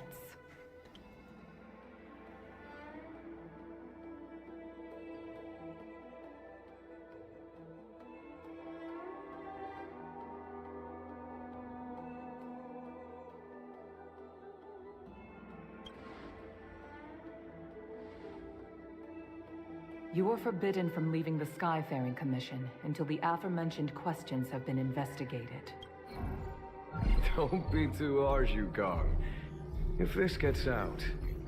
You are forbidden from leaving the Skyfaring Commission until the aforementioned questions have been investigated. Don't be too harsh, Yukong. If this gets out,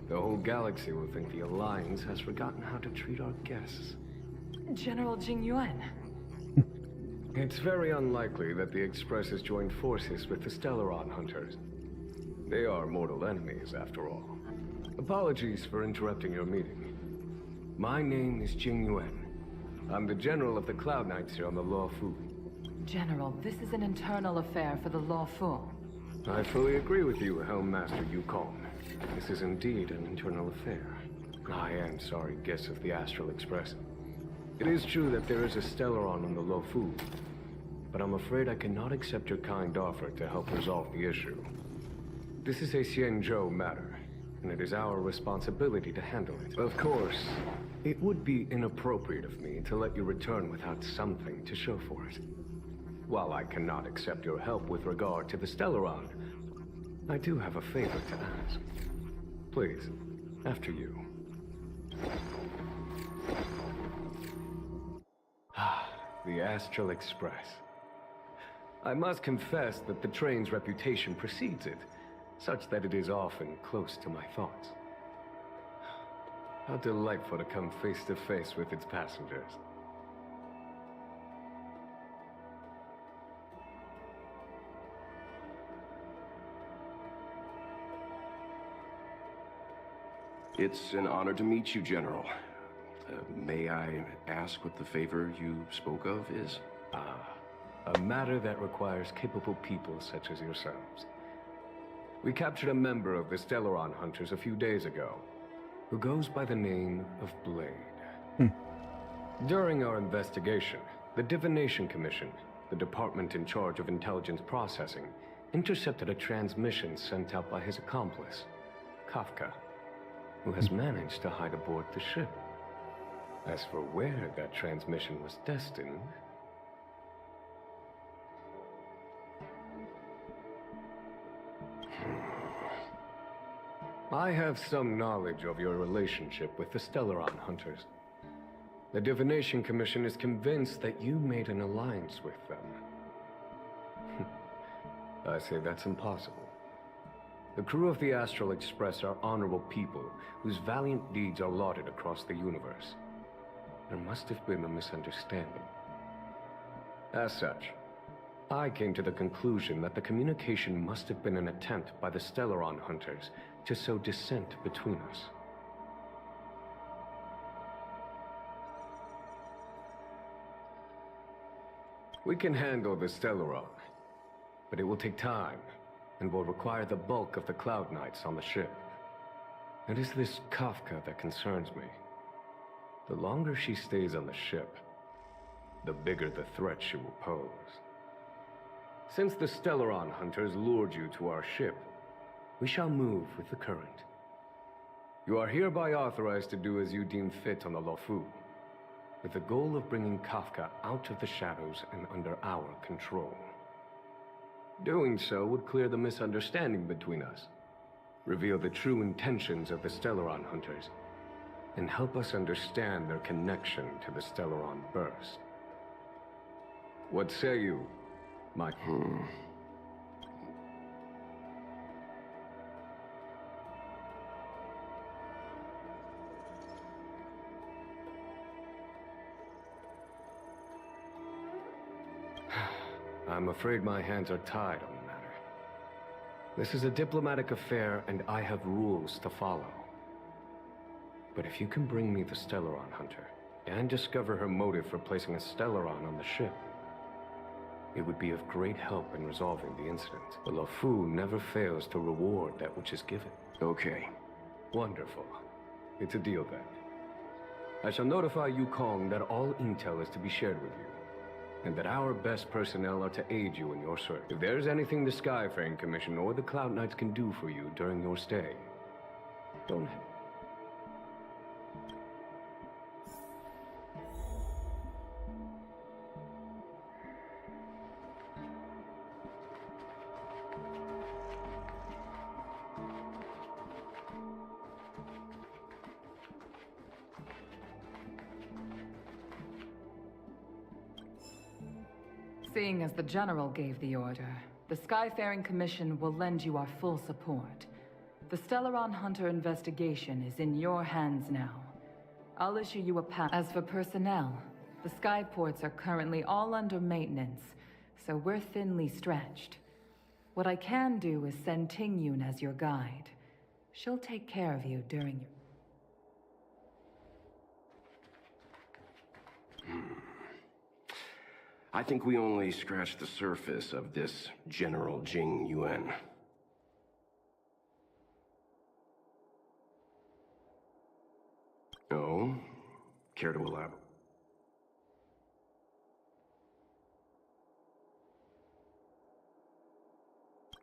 the whole galaxy will think the Alliance has forgotten how to treat our guests. General Jing Yuan. It's very unlikely that the Express has joined forces with the Stellaron Hunters. They are mortal enemies, after all. Apologies for interrupting your meeting. My name is Jing Yuan. I'm the General of the Cloud Knights here on the Law Fu. General, this is an internal affair for the Law Fu. I fully agree with you, Helm Master Yukong. This is indeed an internal affair. I am sorry, guests of the Astral Express. It is true that there is a Stellaron on the Lo Fu, but I'm afraid I cannot accept your kind offer to help resolve the issue. This is a Xianzhou matter, and it is our responsibility to handle it. Of course, it would be inappropriate of me to let you return without something to show for it. While I cannot accept your help with regard to the Stellaron, I do have a favor to ask. Please, after you. The Astral Express. I must confess that the train's reputation precedes it, such that it is often close to my thoughts. How delightful to come face to face with its passengers. It's an honor to meet you, General. May I ask what the favor you spoke of is? A matter that requires capable people such as yourselves. We captured a member of the Stellaron Hunters a few days ago, who goes by the name of Blade. During our investigation, the Divination Commission, the department in charge of intelligence processing, intercepted a transmission sent out by his accomplice, Kafka, who has managed to hide aboard the ship. As for where that transmission was destined... I have some knowledge of your relationship with the Stellaron Hunters. The Divination Commission is convinced that you made an alliance with them. I say that's impossible. The crew of the Astral Express are honorable people whose valiant deeds are lauded across the universe. There must have been a misunderstanding. As such, I came to the conclusion that the communication must have been an attempt by the Stellaron Hunters to sow dissent between us. We can handle the Stellaron, but it will take time and will require the bulk of the Cloud Knights on the ship. It is this Kafka that concerns me. The longer she stays on the ship, the bigger the threat she will pose. Since the Stellaron Hunters lured you to our ship, we shall move with the current. You are hereby authorized to do as you deem fit on the Lo Fu, with the goal of bringing Kafka out of the shadows and under our control. Doing so would clear the misunderstanding between us, reveal the true intentions of the Stellaron Hunters, and help us understand their connection to the Stellaron Burst. What say you, my... I'm afraid my hands are tied on the matter. This is a diplomatic affair, and I have rules to follow. But if you can bring me the Stellaron Hunter, and discover her motive for placing a Stellaron on the ship, it would be of great help in resolving the incident. The Lo Fu never fails to reward that which is given. Okay. Wonderful. It's a deal then. I shall notify Yukong that all intel is to be shared with you, and that our best personnel are to aid you in your search. If there's anything the Skyfaring Commission or the Cloud Knights can do for you during your stay, don't hesitate. Seeing as the General gave the order, the Skyfaring Commission will lend you our full support. The Stellaron Hunter investigation is in your hands now. I'll issue you a pass. As for personnel, the skyports are currently all under maintenance, so we're thinly stretched. What I can do is send Tingyun as your guide. She'll take care of you during your... I think we only scratched the surface of this General Jing Yuan. Oh? Care to elaborate?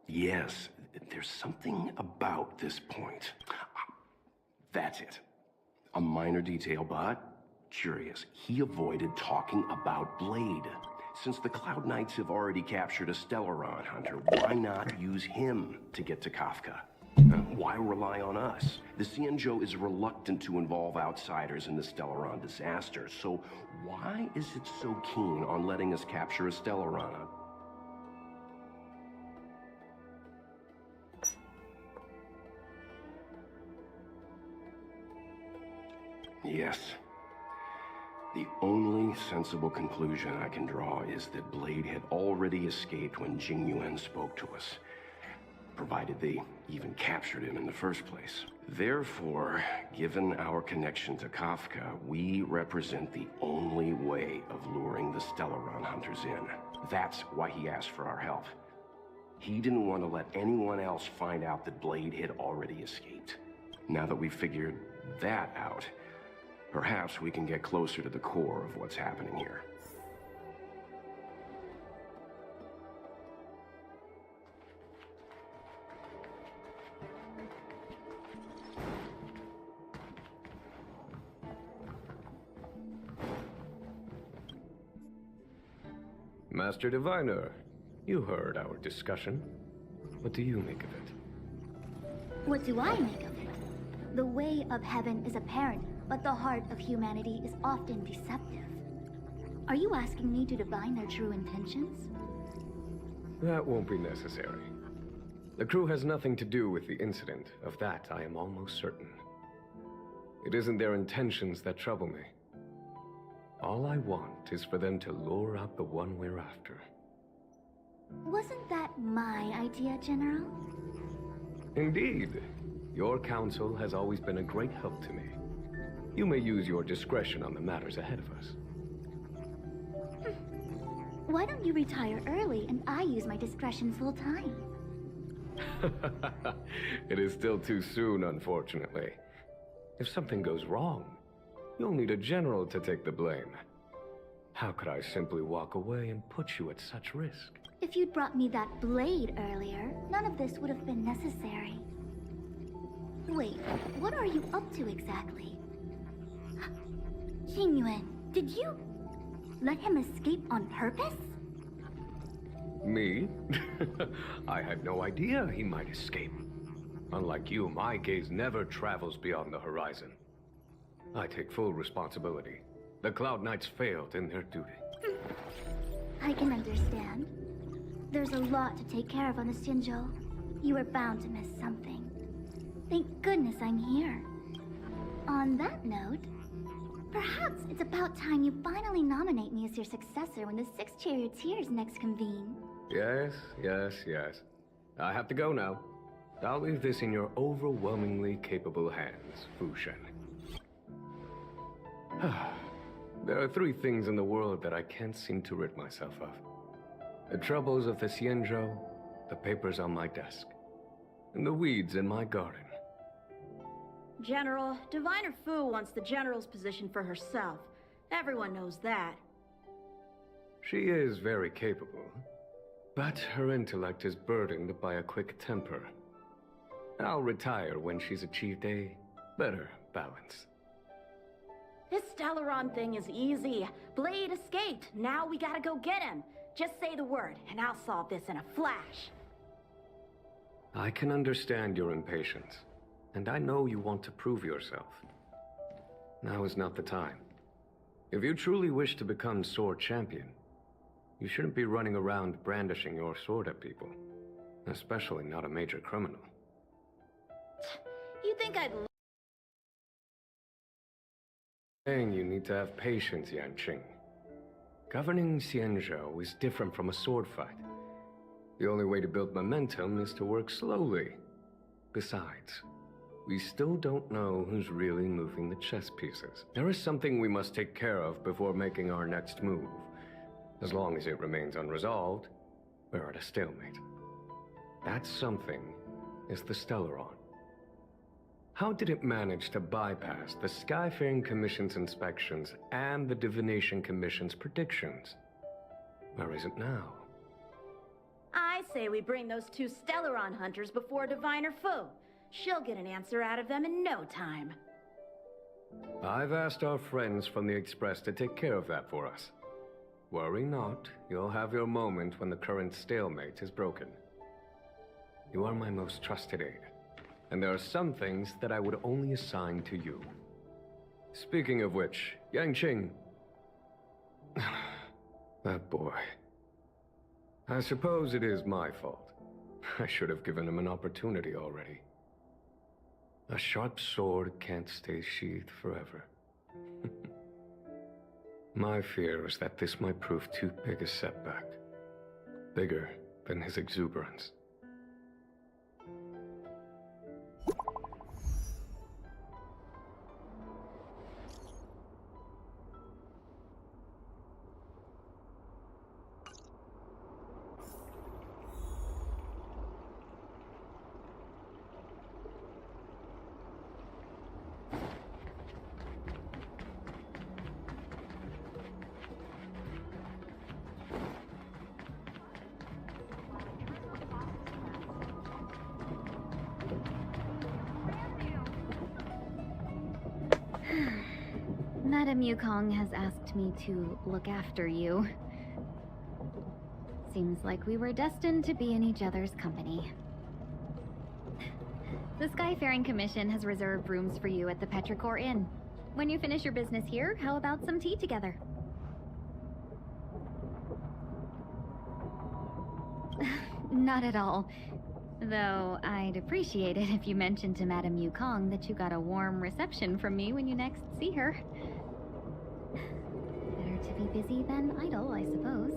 Yes, there's something about this point. That's it. A minor detail, but curious. He avoided talking about Blade. Since the Cloud Knights have already captured a Stellaron hunter, why not use him to get to Kafka? Why rely on us? The Xianzhou is reluctant to involve outsiders in the Stellaron disaster, so why is it so keen on letting us capture a Stellaron? Yes. The only sensible conclusion I can draw is that Blade had already escaped when Jing Yuan spoke to us, provided they even captured him in the first place. Therefore, given our connection to Kafka, we represent the only way of luring the Stellaron hunters in. That's why he asked for our help. He didn't want to let anyone else find out that Blade had already escaped. Now that we've figured that out, perhaps we can get closer to the core of what's happening here. Master Diviner, you heard our discussion. What do you make of it? What do I make of it? The way of heaven is apparent, but the heart of humanity is often deceptive. Are you asking me to divine their true intentions? That won't be necessary. The crew has nothing to do with the incident. Of that, I am almost certain. It isn't their intentions that trouble me. All I want is for them to lure out the one we're after. Wasn't that my idea, General? Indeed. Your counsel has always been a great help to me. You may use your discretion on the matters ahead of us. Why don't you retire early and I use my discretion full time? It is still too soon, unfortunately. If something goes wrong, you'll need a general to take the blame. How could I simply walk away and put you at such risk? If you'd brought me that blade earlier, none of this would have been necessary. Wait, what are you up to exactly? Qingyuan, did you let him escape on purpose? Me? I had no idea he might escape. Unlike you, my gaze never travels beyond the horizon. I take full responsibility. The Cloud Knights failed in their duty. I can understand. There's a lot to take care of on the Xianzhou. You were bound to miss something. Thank goodness I'm here. On that note, perhaps it's about time you finally nominate me as your successor when the 6 charioteers next convene. Yes. I have to go now. I'll leave this in your overwhelmingly capable hands, Fu Shen. There are 3 things in the world that I can't seem to rid myself of. The troubles of the Xianzhou, the papers on my desk, and the weeds in my garden. General, Diviner Fu wants the General's position for herself. Everyone knows that. She is very capable, but her intellect is burdened by a quick temper. I'll retire when she's achieved a better balance. This Stellaron thing is easy. Blade escaped. Now we gotta go get him. Just say the word, and I'll solve this in a flash. I can understand your impatience, and I know you want to prove yourself. Now is not the time. If you truly wish to become Sword Champion, You shouldn't be running around brandishing your sword at people. Especially not a major criminal. You think I'd... Saying you need to have patience, Yanqing. Governing Xianzhou is different from a sword fight. The only way to build momentum is to work slowly. Besides, we still don't know who's really moving the chess pieces. There is something we must take care of before making our next move. As long as it remains unresolved, we're at a stalemate. That something is the Stellaron. How did it manage to bypass the Skyfaring Commission's inspections and the Divination Commission's predictions? Where is it now? I say we bring those two Stellaron hunters before Diviner Fu. She'll get an answer out of them in no time. I've asked our friends from the Express to take care of that for us. Worry not, you'll have your moment when the current stalemate is broken. You are my most trusted aide, and there are some things that I would only assign to you. Speaking of which, Yanqing... that boy... I suppose it is my fault. I should have given him an opportunity already. A sharp sword can't stay sheathed forever. My fear is that this might prove too big a setback. Bigger than his exuberance. Madame Yukong has asked me to look after you. Seems like we were destined to be in each other's company. The Skyfaring Commission has reserved rooms for you at the Petrichor Inn. When you finish your business here, how about some tea together? Not at all. Though I'd appreciate it if you mentioned to Madame Yukong that you got a warm reception from me when you next see her. Better to be busy than idle, I suppose.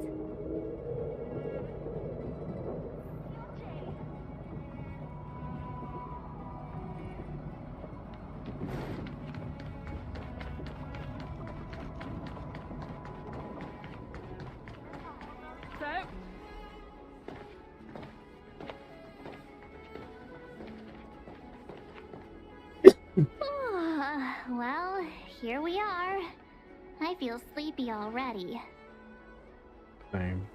Well, here we are. I feel sleepy already. Same.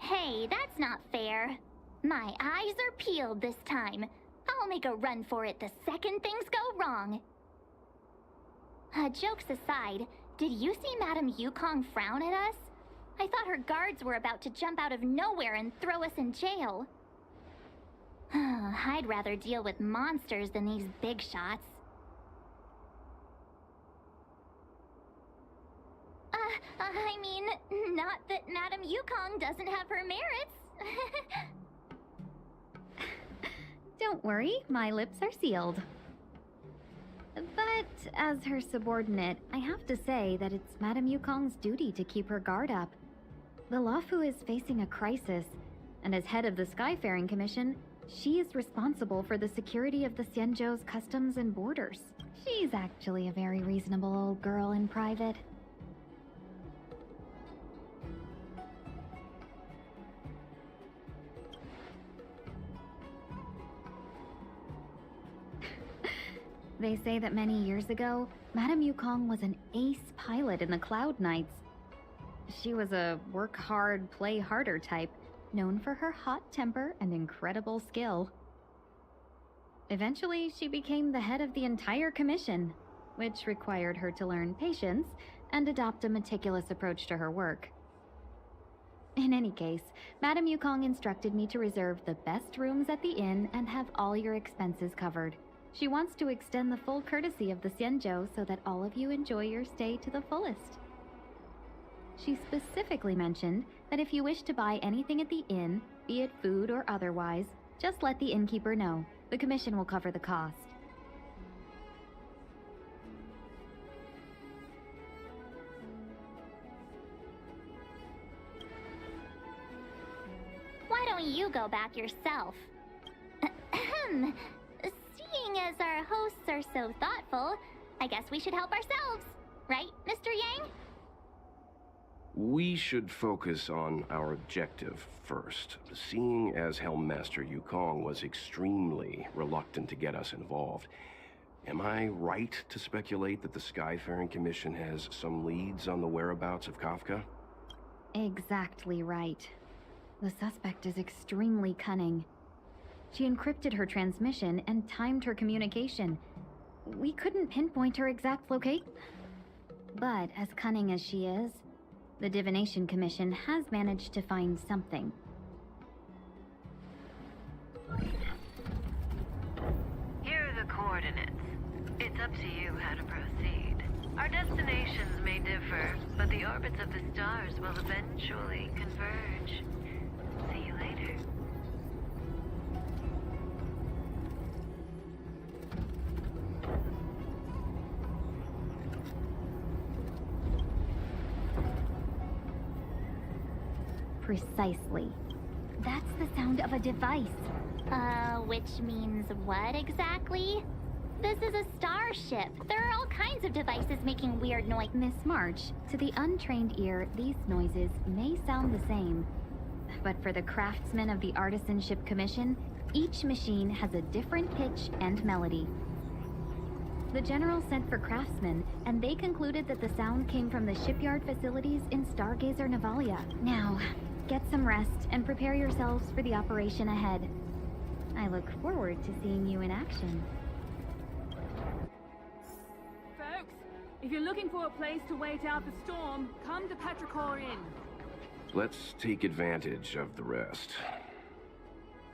Hey, that's not fair. My eyes are peeled this time. I'll make a run for it the second things go wrong. Jokes aside, did you see Madame Yukong frown at us? I thought her guards were about to jump out of nowhere and throw us in jail. I'd rather deal with monsters than these big shots. I mean, not that Madame Yukong doesn't have her merits. Don't worry, my lips are sealed. But as her subordinate, I have to say that it's Madame Yukong's duty to keep her guard up. The Luofu is facing a crisis, and as head of the Skyfaring Commission, she is responsible for the security of the Xianzhou's customs and borders. She's actually a very reasonable old girl in private. They say that many years ago, Madame Yukong was an ace pilot in the Cloud Knights. She was a work hard, play harder type, known for her hot temper and incredible skill. Eventually, she became the head of the entire commission, which required her to learn patience and adopt a meticulous approach to her work. In any case, Madame Yukong instructed me to reserve the best rooms at the inn and have all your expenses covered. She wants to extend the full courtesy of the Xianzhou so that all of you enjoy your stay to the fullest. She specifically mentioned that if you wish to buy anything at the inn, be it food or otherwise, just let the innkeeper know. The commission will cover the cost. Why don't you go back yourself? Seeing as our hosts are so thoughtful, I guess we should help ourselves. Right, Mr. Yang? We should focus on our objective first. Seeing as Helmmaster Yukong was extremely reluctant to get us involved, am I right to speculate that the Skyfaring Commission has some leads on the whereabouts of Kafka? Exactly right. The suspect is extremely cunning. She encrypted her transmission and timed her communication. We couldn't pinpoint her exact location. But as cunning as she is, the Divination Commission has managed to find something. Here are the coordinates. It's up to you how to proceed. Our destinations may differ, but the orbits of the stars will eventually converge. See you later. Precisely. That's the sound of a device. Which means what exactly? This is a starship. There are all kinds of devices making weird noise. Miss March, to the untrained ear, these noises may sound the same. But for the craftsmen of the Artisanship Commission, each machine has a different pitch and melody. The General sent for craftsmen, and they concluded that the sound came from the shipyard facilities in Stargazer Navalia. Now, get some rest and prepare yourselves for the operation ahead. I look forward to seeing you in action. Folks, if you're looking for a place to wait out the storm, come to Petrichor Inn. Let's take advantage of the rest.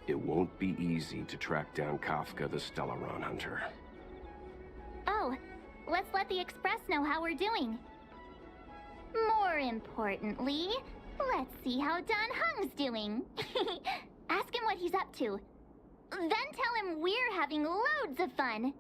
It won't be easy to track down Kafka the Stellaron Hunter. Oh, let's let the Express know how we're doing. More importantly, let's see how Don Hung's doing. Ask him what he's up to. Then tell him we're having loads of fun.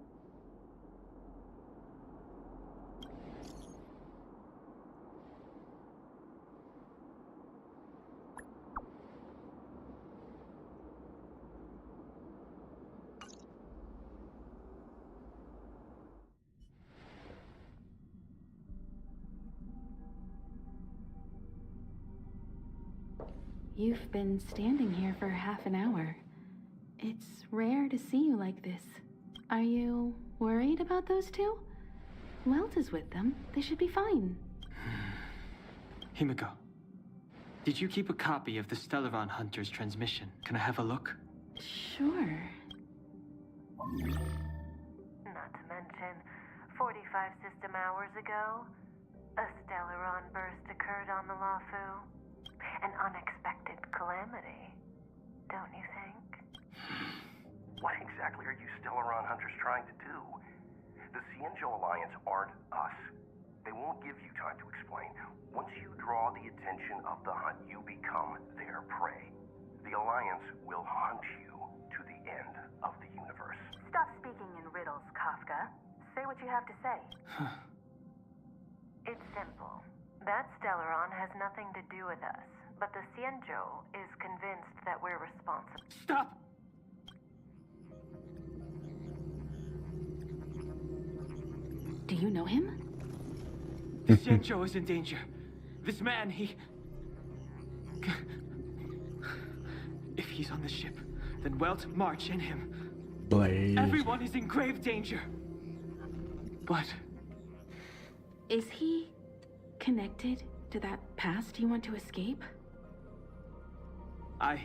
You've been standing here for half an hour. It's rare to see you like this. Are you worried about those two? Welt is with them. They should be fine. Himiko, did you keep a copy of the Stellaron Hunter's transmission? Can I have a look? Sure. Not to mention, 45 system hours ago, a Stellaron burst occurred on the Lafu. An unexpected calamity, don't you think? What exactly are you Stellaron Hunters trying to do? The Xianzhou Alliance aren't us. They won't give you time to explain. Once you draw the attention of the hunt, you become their prey. The Alliance will hunt you to the end of the universe. Stop speaking in riddles, Kafka. Say what you have to say. It's simple. That Stellaron has nothing to do with us, but the Xianzhou is convinced that we're responsible. Stop! Do you know him? The Xianzhou is in danger. This man, If he's on the ship, then Welt, March, and him. Blaze. Everyone is in grave danger. But... Is he connected to that past you want to escape? I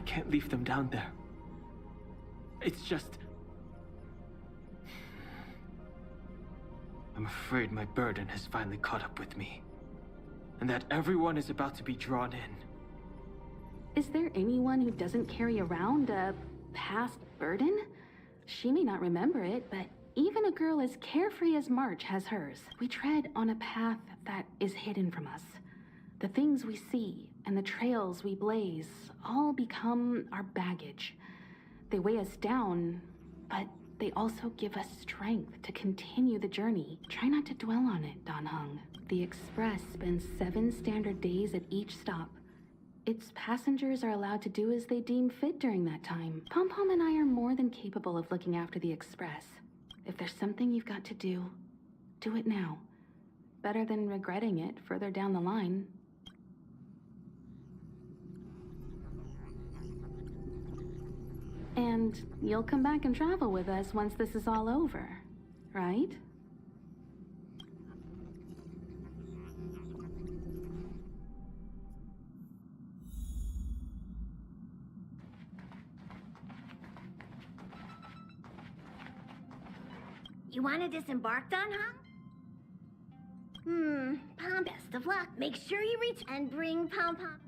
can't leave them down there. It's just... I'm afraid my burden has finally caught up with me. And that everyone is about to be drawn in. Is there anyone who doesn't carry around a past burden? She may not remember it, but even a girl as carefree as March has hers. We tread on a path that is hidden from us. The things we see and the trails we blaze all become our baggage. They weigh us down, but they also give us strength to continue the journey. Try not to dwell on it, Dan Heng. The Express spends 7 standard days at each stop. Its passengers are allowed to do as they deem fit during that time. Pom-Pom and I are more than capable of looking after the Express. If there's something you've got to do it now. Better than regretting it further down the line. And you'll come back and travel with us once this is all over, right? You want to disembark, Dan Heng? Pom, best of luck. Make sure you reach and bring Pom-Pom.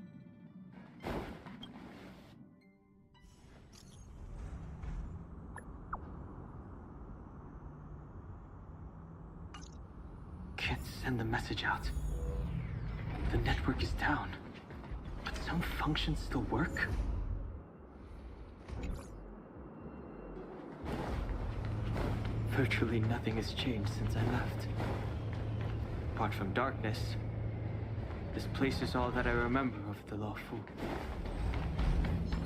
Can't send the message out. The network is down, but some functions still work? Virtually nothing has changed since I left. Apart from darkness, this place is all that I remember of the Law Fu.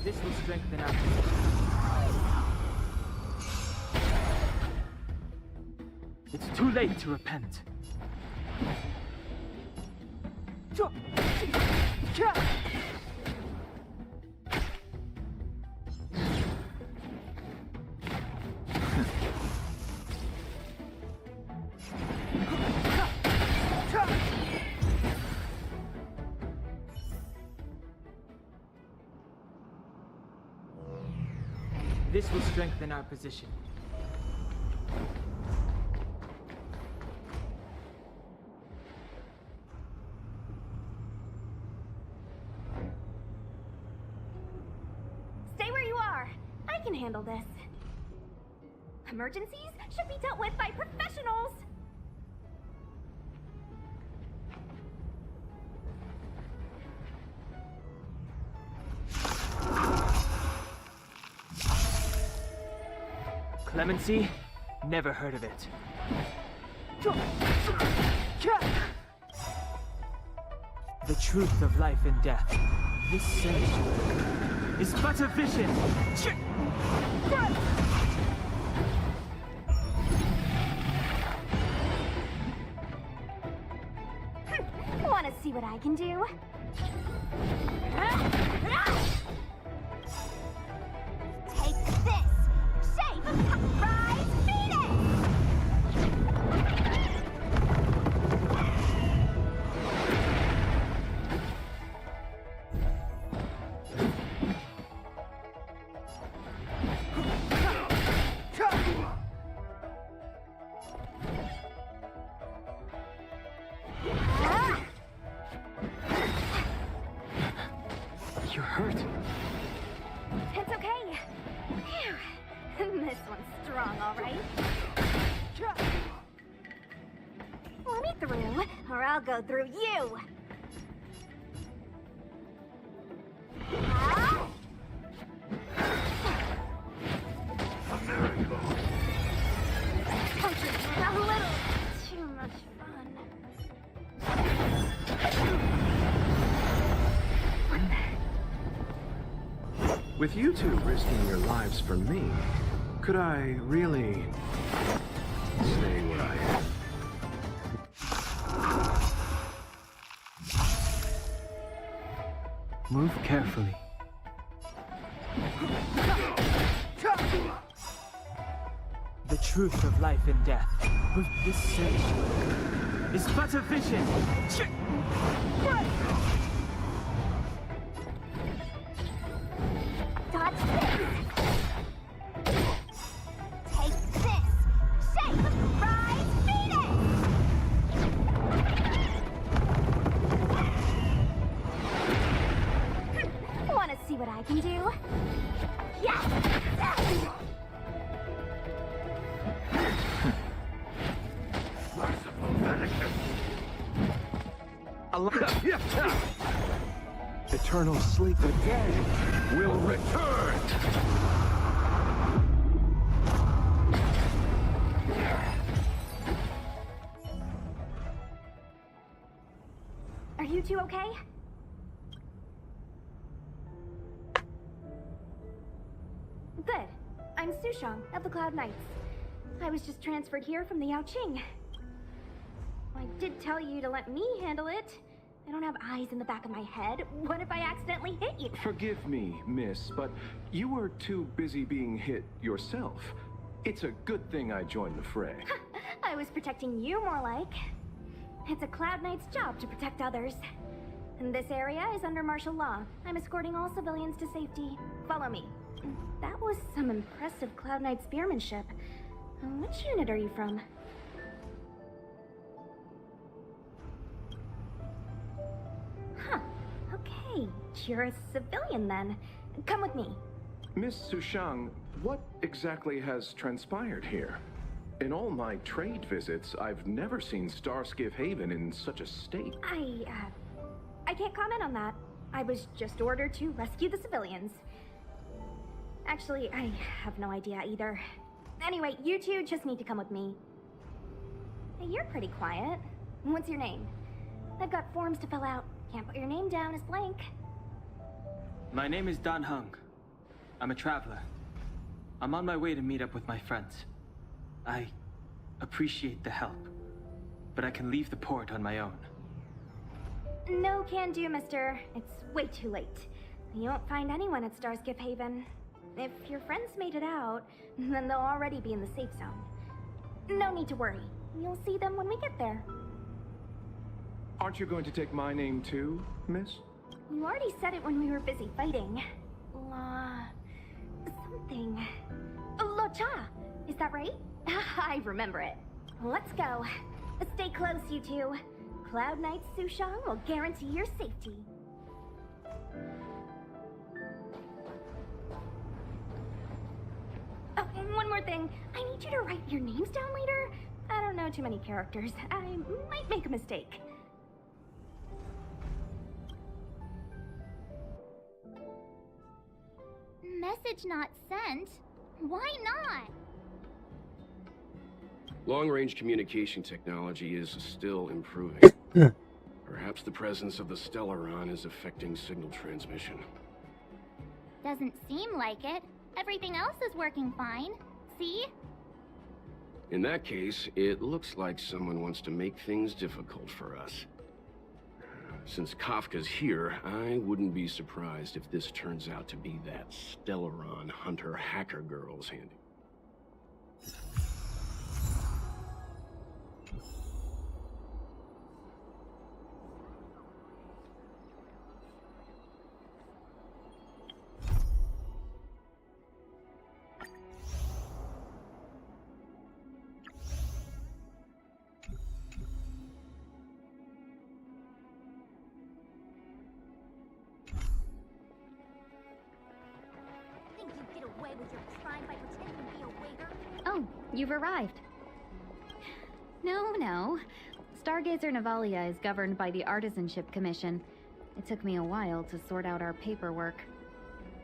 This will strengthen our It's too late to repent. This will strengthen our position. Stay where you are. I can handle this. Emergencies should be dealt with by professionals. Clemency? Never heard of it. The truth of life and death. This sanctuary is but a vision. Want to see what I can do? Take this! Shape! Rise! Phoenix! You're hurt. It's okay. Phew. This one's strong, all right. Let me through, or I'll go through you. Ah! Punches were a little too much fun. With you two risking your lives for me, could I really stay where I am? Move carefully. The truth of life and death. With this sanctuary is but a vision. Dodge this! Take this! Shape! Rise! Phoenix! Want to see what I can do? Yes! Eternal sleep again will return. Are you two okay? Good. I'm Sushang of the Cloud Knights. I was just transferred here from the Yaoqing. I did tell you to let me handle it. I don't have eyes in the back of my head. What if I accidentally hit you? Forgive me, miss, but you were too busy being hit yourself. It's a good thing I joined the fray. I was protecting you more like. It's a Cloud Knight's job to protect others. And this area is under martial law. I'm escorting all civilians to safety. Follow me. That was some impressive Cloud Knight spearmanship. Which unit are you from? Huh. Okay. You're a civilian then. Come with me. Miss Sushang, what exactly has transpired here? In all my trade visits, I've never seen Starskiff Haven in such a state. I can't comment on that. I was just ordered to rescue the civilians. Actually, I have no idea either. Anyway, you two just need to come with me. Hey, you're pretty quiet. What's your name? I've got forms to fill out. Can't put your name down as blank. My name is Dan Hung. I'm a traveler. I'm on my way to meet up with my friends. I appreciate the help, but I can leave the port on my own. No can do, mister. It's way too late. You won't find anyone at Starskiff Haven. If your friends made it out, then they'll already be in the safe zone. No need to worry. You'll see them when we get there. Aren't you going to take my name too, miss? You already said it when we were busy fighting. Something. Locha! Is that right? I remember it. Let's go. Stay close, you two. Cloud Knight Sushang will guarantee your safety. Oh, and one more thing. I need you to write your names down later. I don't know too many characters. I might make a mistake. Message not sent? Why not? Long-range communication technology is still improving. Perhaps the presence of the Stellaron is affecting signal transmission. Doesn't seem like it. Everything else is working fine. See? In that case, it looks like someone wants to make things difficult for us. Since Kafka's here, I wouldn't be surprised if this turns out to be that Stellaron hunter hacker girl's handy. Oh, you've arrived. No. Stargazer Navalia is governed by the Artisanship Commission. It took me a while to sort out our paperwork.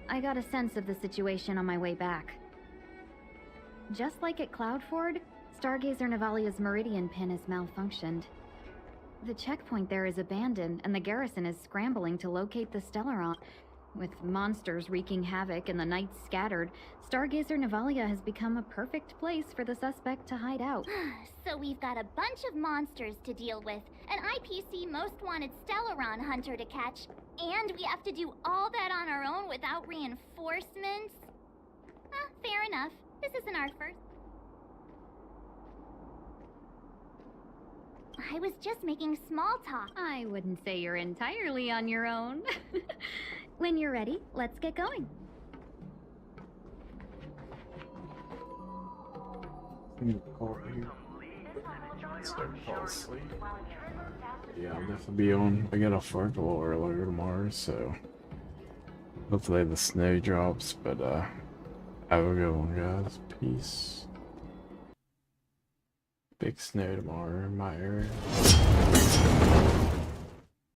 I got a sense of the situation on my way back. Just like at Cloudford, Stargazer Navalia's meridian pin has malfunctioned. The checkpoint there is abandoned, and the garrison is scrambling to locate the Stellaron. With monsters wreaking havoc and the knights scattered, Stargazer Navalia has become a perfect place for the suspect to hide out. So we've got a bunch of monsters to deal with, an IPC most wanted Stellaron hunter to catch, and we have to do all that on our own without reinforcements? Fair enough. This isn't our first. I was just making small talk. I wouldn't say you're entirely on your own. When you're ready, let's get going. Start to fall asleep. Yeah, I'll definitely be on. I got off work a little earlier tomorrow, so hopefully the snow drops. But Have a good one, guys. Peace. Big snow tomorrow in my area.